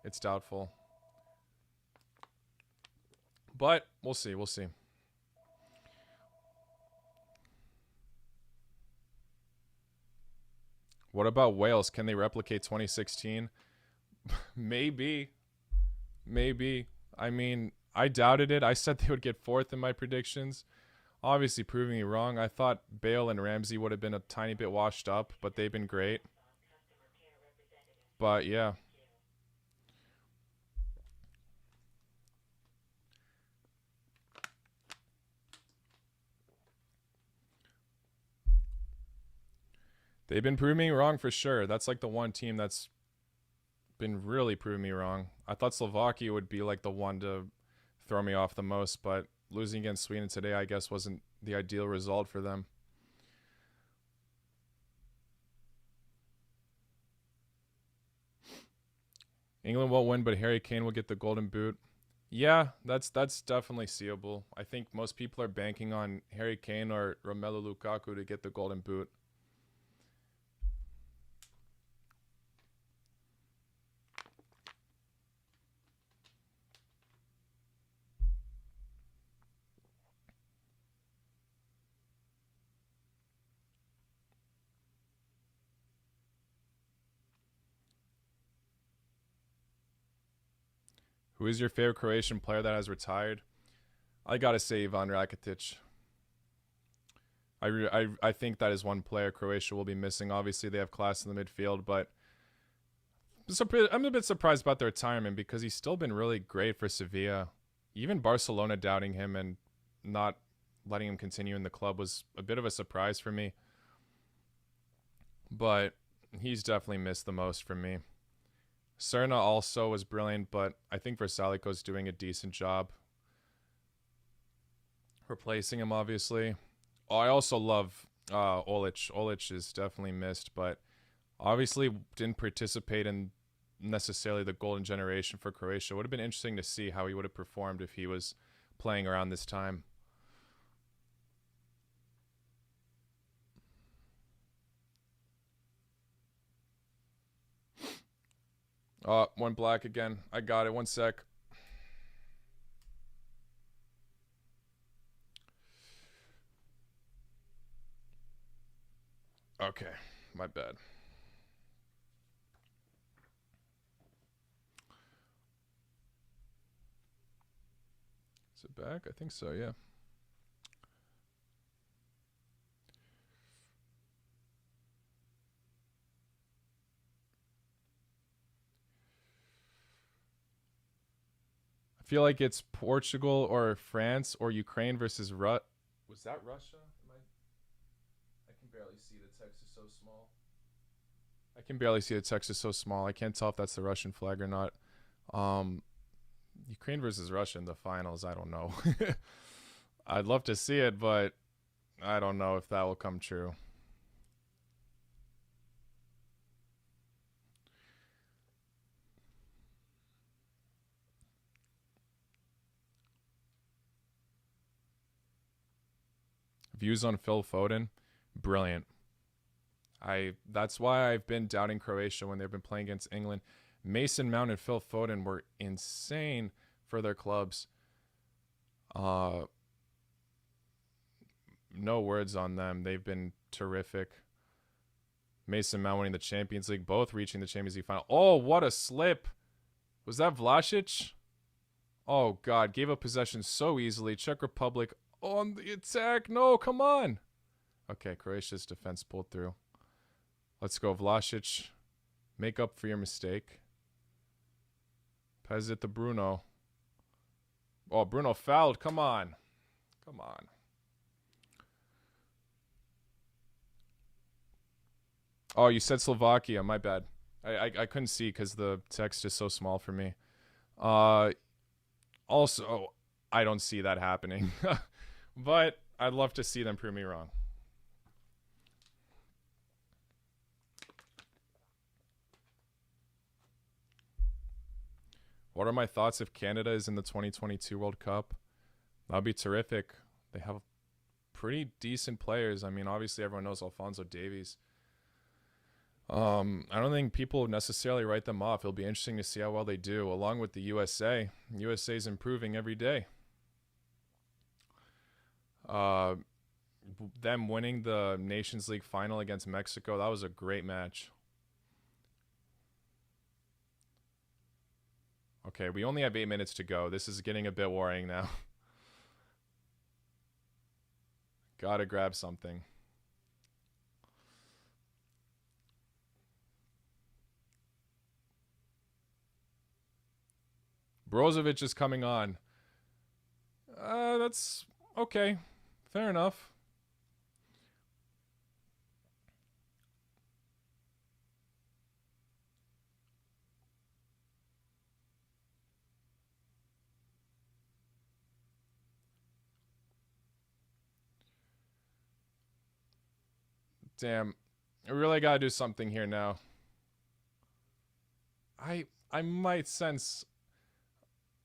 It's doubtful. But we'll see. We'll see. What about Wales? Can they replicate 2016? Maybe. Maybe. I mean, I doubted it. I said they would get fourth in my predictions. Obviously proving me wrong. I thought Bale and Ramsey would have been a tiny bit washed up, but they've been great. But yeah. They've been proving me wrong for sure. That's like the one team that's been really proving me wrong. I thought Slovakia would be like the one to throw me off the most, but losing against Sweden today, I guess, wasn't the ideal result for them. England won't win, but Harry Kane will get the golden boot. Yeah, that's definitely seeable. I think most people are banking on Harry Kane or Romelu Lukaku to get the golden boot. Who is your favorite Croatian player that has retired? I gotta say Ivan Rakitic. I think that is one player Croatia will be missing. Obviously, they have class in the midfield, but I'm a bit surprised about the retirement because he's still been really great for Sevilla. Even Barcelona doubting him and not letting him continue in the club was a bit of a surprise for me. But he's definitely missed the most for me. Serna also was brilliant, but I think Versalico's doing a decent job replacing him, obviously. Oh, I also love Olic. Olic is definitely missed, but obviously didn't participate in necessarily the golden generation for Croatia. Would have been interesting to see how he would have performed if he was playing around this time. One black again. I got it. One sec. Okay, my bad. Is it back? I think so, yeah. I feel like it's Portugal or France or Ukraine versus Was that Russia? I can barely see. The text is so small. I can barely see. The text is so small. I can't tell if that's the Russian flag or not. Ukraine versus Russia in the finals. I don't know. I'd love to see it, but I don't know if that will come true. Views on Phil Foden, brilliant. That's why I've been doubting Croatia when they've been playing against England. Mason Mount and Phil Foden were insane for their clubs. No words on them. They've been terrific. Mason Mount winning the Champions League, both reaching the Champions League final. Oh, what a slip. Was that Vlasic? Oh, God. Gave up possession so easily. Czech Republic on the attack. No, come on. Okay, Croatia's defense pulled through. Let's go, Vlasic. Make up for your mistake. Pass it to Bruno. Oh, Bruno fouled. Come on. Come on. Oh, you said Slovakia. My bad. I couldn't see because the text is so small for me. Also, I don't see that happening. But I'd love to see them prove me wrong. What are my thoughts if Canada is in the 2022 World Cup? That'd be terrific. They have pretty decent players. I mean, obviously everyone knows Alphonso Davies. I don't think people necessarily write them off. It'll be interesting to see how well they do, along with the USA. USA is improving every day. Them winning the Nations League final against Mexico, that was a great match. Okay, we only have 8 minutes to go. This is getting a bit worrying now. Gotta grab something. Brozovic is coming on. That's okay. Fair enough. Damn. I really gotta do something here now. I might sense...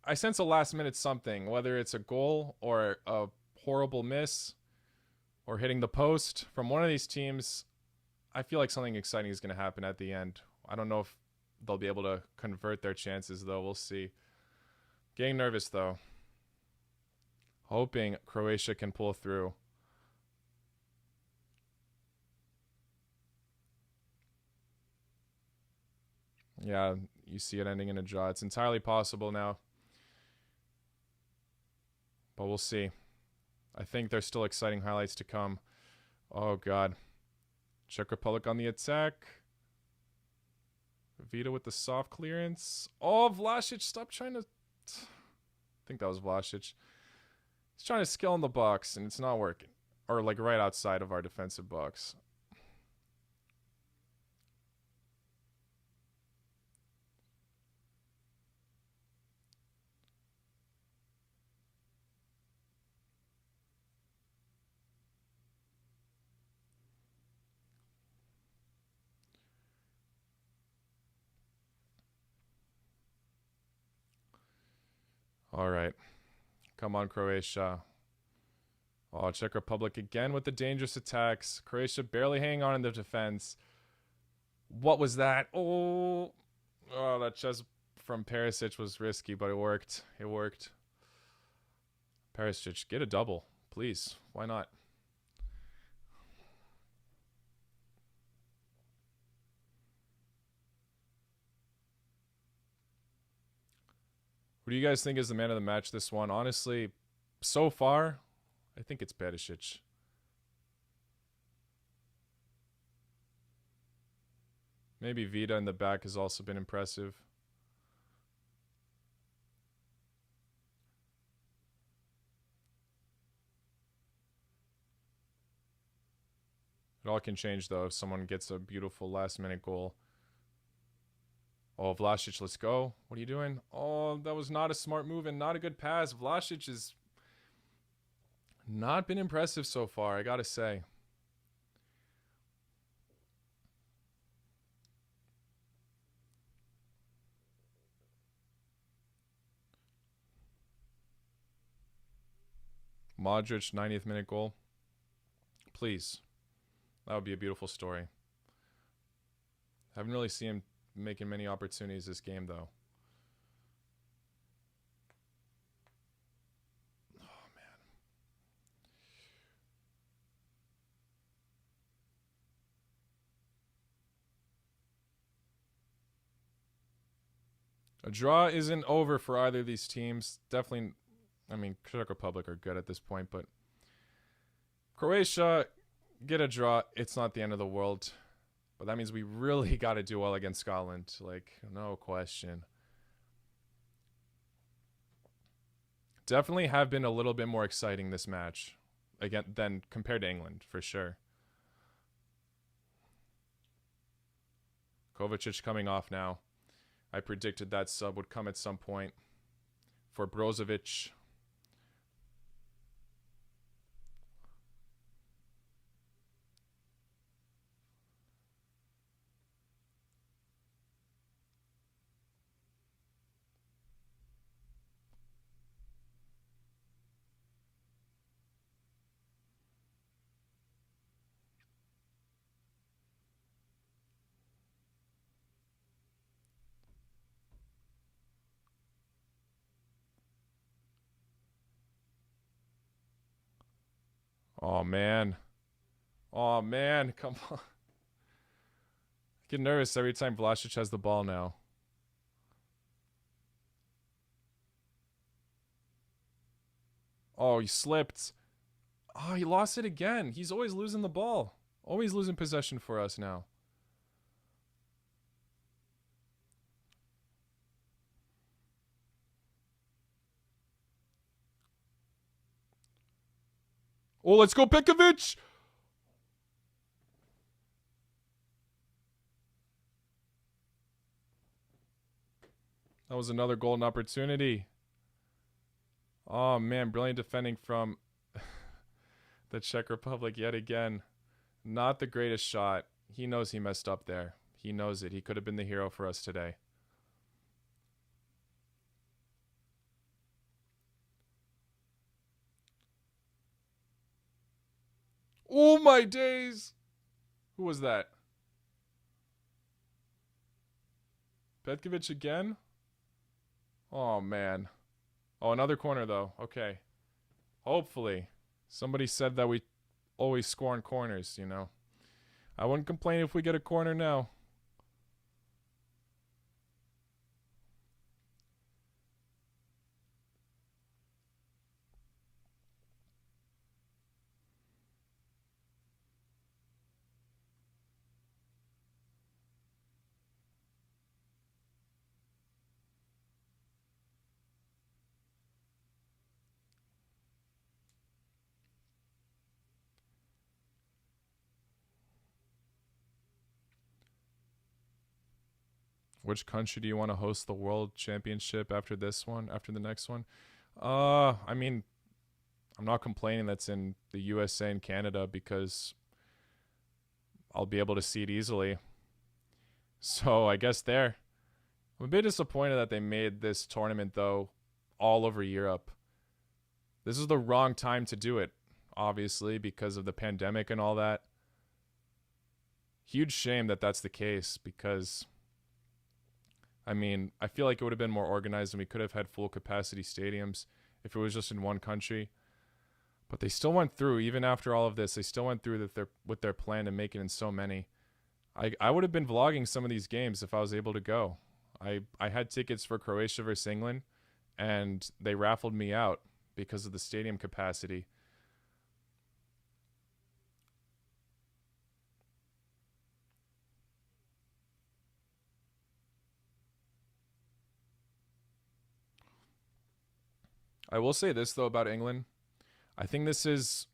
I sense a last minute something, whether it's a goal or a horrible miss or hitting the post from one of these teams. I feel like something exciting is going to happen at the end. I don't know if they'll be able to convert their chances, though. We'll see. Getting nervous, though. Hoping Croatia can pull through. Yeah, you see it ending in a draw. It's entirely possible now. But we'll see. I think there's still exciting highlights to come. Oh, God. Czech Republic on the attack. Vita with the soft clearance. Oh, Vlasic, stop trying to... I think that was Vlasic. He's trying to skill in the box, and it's not working. Or, like, right outside of our defensive box. All right. Come on, Croatia. Oh, Czech Republic again with the dangerous attacks. Croatia barely hanging on in the defense. What was that? Oh, that chest from Perisic was risky, but it worked. It worked. Perisic, get a double, please. Why not? Who do you guys think is the man of the match this one? Honestly, so far, I think it's Perisic. Maybe Vida in the back has also been impressive. It all can change, though, if someone gets a beautiful last-minute goal. Oh, Vlasic, let's go. What are you doing? Oh, that was not a smart move and not a good pass. Vlasic has not been impressive so far, I gotta say. Modric, 90th minute goal. Please. That would be a beautiful story. Haven't really seen him making many opportunities this game, though. Oh, man. A draw isn't over for either of these teams. Definitely, I mean, Czech Republic are good at this point, but Croatia, get a draw. It's not the end of the world. But that means we really got to do well against Scotland. Like, no question. Definitely have been a little bit more exciting this match again than compared to England, for sure. Kovacic coming off now. I predicted that sub would come at some point for Brozovic. Oh, man. Oh, man. Come on. I get nervous every time Vlasic has the ball now. Oh, he slipped. Oh, he lost it again. He's always losing the ball. Always losing possession for us now. Oh, let's go, Pekovic! That was another golden opportunity. Oh, man, brilliant defending from the Czech Republic yet again. Not the greatest shot. He knows he messed up there. He knows it. He could have been the hero for us today. Oh, my days! Who was that? Petkovic again? Oh, man. Oh, another corner, though. Okay. Hopefully. Somebody said that we always score on corners, you know. I wouldn't complain if we get a corner now. Which country do you want to host the World Championship after this one, after the next one? I mean, I'm not complaining that's in the USA and Canada because I'll be able to see it easily. So I guess there. I'm a bit disappointed that they made this tournament, though, all over Europe. This is the wrong time to do it, obviously, because of the pandemic and all that. Huge shame that that's the case because, I mean, I feel like it would have been more organized and we could have had full capacity stadiums if it was just in one country. But they still went through, even after all of this, they still went through with their plan to make it in so many. I would have been vlogging some of these games if I was able to go. I had tickets for Croatia versus England, and they raffled me out because of the stadium capacity. I will say this, though, about England. I think this is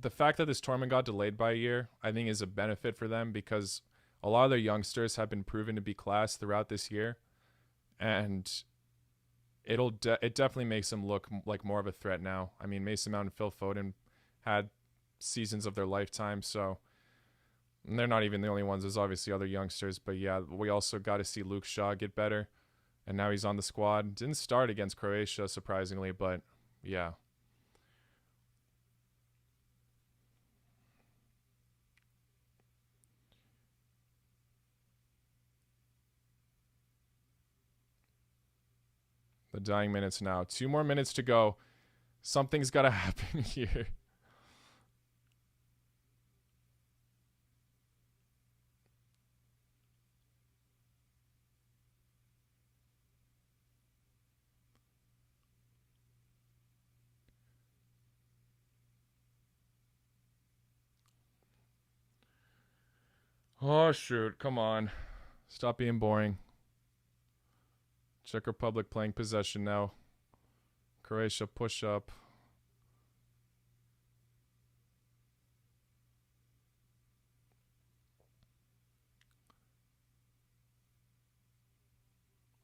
the fact that this tournament got delayed by a year, I think is a benefit for them because a lot of their youngsters have been proven to be class throughout this year. And it definitely makes them look like more of a threat now. I mean, Mason Mount and Phil Foden had seasons of their lifetime, so they're not even the only ones. There's obviously other youngsters, but yeah, we also got to see Luke Shaw get better, and now he's on the squad. Didn't start against Croatia, surprisingly, but yeah. The dying minutes now. 2 more minutes to go. Something's got to happen here. Oh, shoot. Come on. Stop being boring. Czech Republic playing possession now. Croatia push up.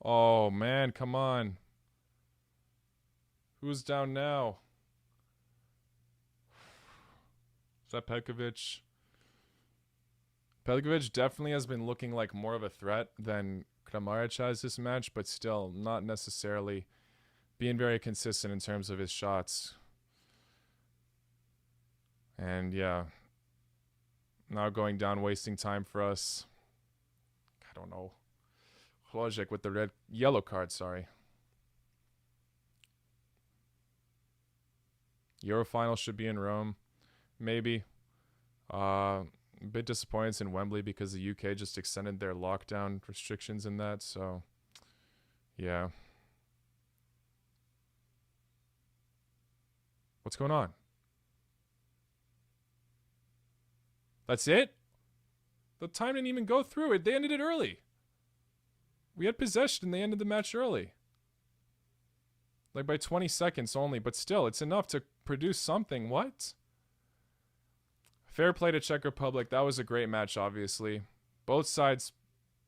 Oh, man. Come on. Who's down now? Is that Pekovic? Pekovic definitely has been looking like more of a threat than Kramaric has this match, but still not necessarily being very consistent in terms of his shots. And yeah, now going down, wasting time for us. I don't know. Logic with the yellow card, sorry. Euro final should be in Rome. Maybe. A bit disappointed in Wembley because the UK just extended their lockdown restrictions in that, so yeah. What's going on? That's it? The time didn't even go through it. They ended it early. We had possession and they ended the match early. Like by 20 seconds only, but still, it's enough to produce something. What? Fair play to Czech Republic. That was a great match, obviously. Both sides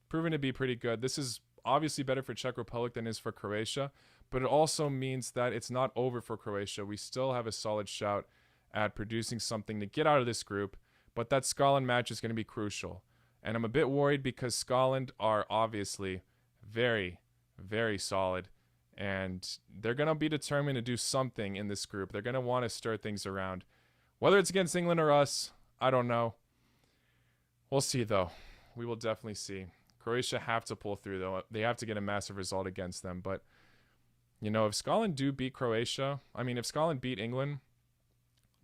proven to be pretty good. This is obviously better for Czech Republic than it is for Croatia, but it also means that it's not over for Croatia. We still have a solid shout at producing something to get out of this group, but that Scotland match is going to be crucial. And I'm a bit worried because Scotland are obviously very, very solid, and they're going to be determined to do something in this group. They're going to want to stir things around. Whether it's against England or us, I don't know. We'll see, though. We will definitely see. Croatia have to pull through, though. They have to get a massive result against them. But, you know, if Scotland do beat Croatia, I mean, if Scotland beat England,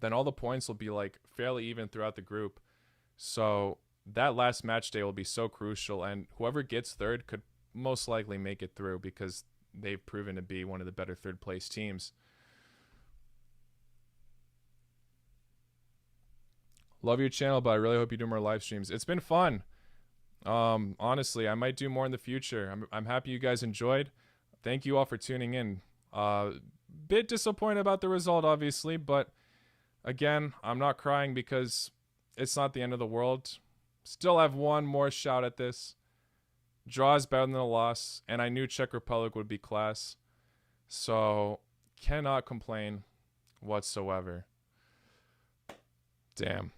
then all the points will be, like, fairly even throughout the group. So that last match day will be so crucial, and whoever gets third could most likely make it through because they've proven to be one of the better third-place teams. Love your channel, but I really hope you do more live streams. It's been fun. Honestly, I might do more in the future. I'm happy you guys enjoyed. Thank you all for tuning in. Bit disappointed about the result, obviously, but again, I'm not crying because it's not the end of the world. Still have one more shout at this. Draw is better than a loss, and I knew Czech Republic would be class. So, cannot complain whatsoever. Damn.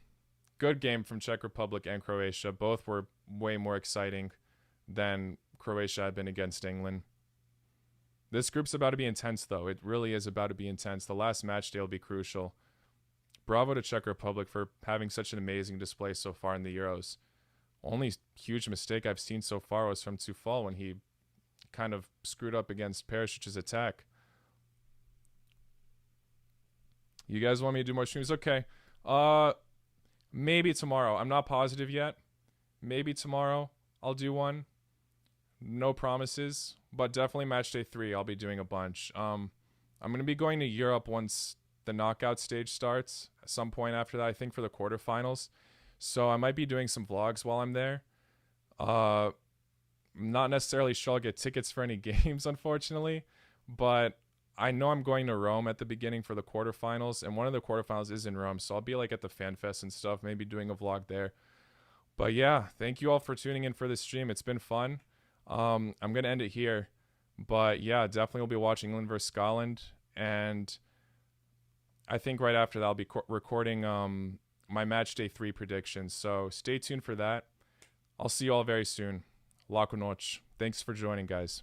Good game from Czech Republic and Croatia. Both were way more exciting than Croatia had been against England. This group's about to be intense, though. It really is about to be intense. The last match day will be crucial. Bravo to Czech Republic for having such an amazing display so far in the Euros. Only huge mistake I've seen so far was from Tufal when he kind of screwed up against Perisic's attack. You guys want me to do more streams? Okay. Maybe tomorrow. I'm not positive yet. Maybe tomorrow I'll do one. No promises, but definitely match day 3 I'll be doing a bunch. I'm going to be going to Europe once the knockout stage starts at some point after that, I think for the quarterfinals. So I might be doing some vlogs while I'm there. I'm not necessarily sure I'll get tickets for any games, unfortunately, but I know I'm going to Rome at the beginning for the quarterfinals, and one of the quarterfinals is in Rome, so I'll be like at the fan fest and stuff, maybe doing a vlog there. But yeah, thank you all for tuning in for this stream. It's been fun. I'm going to end it here, but yeah, definitely will be watching England versus Scotland, and I think right after that I'll be recording my match day 3 predictions, so stay tuned for that. I'll see you all very soon. Laco noche. Thanks for joining, guys.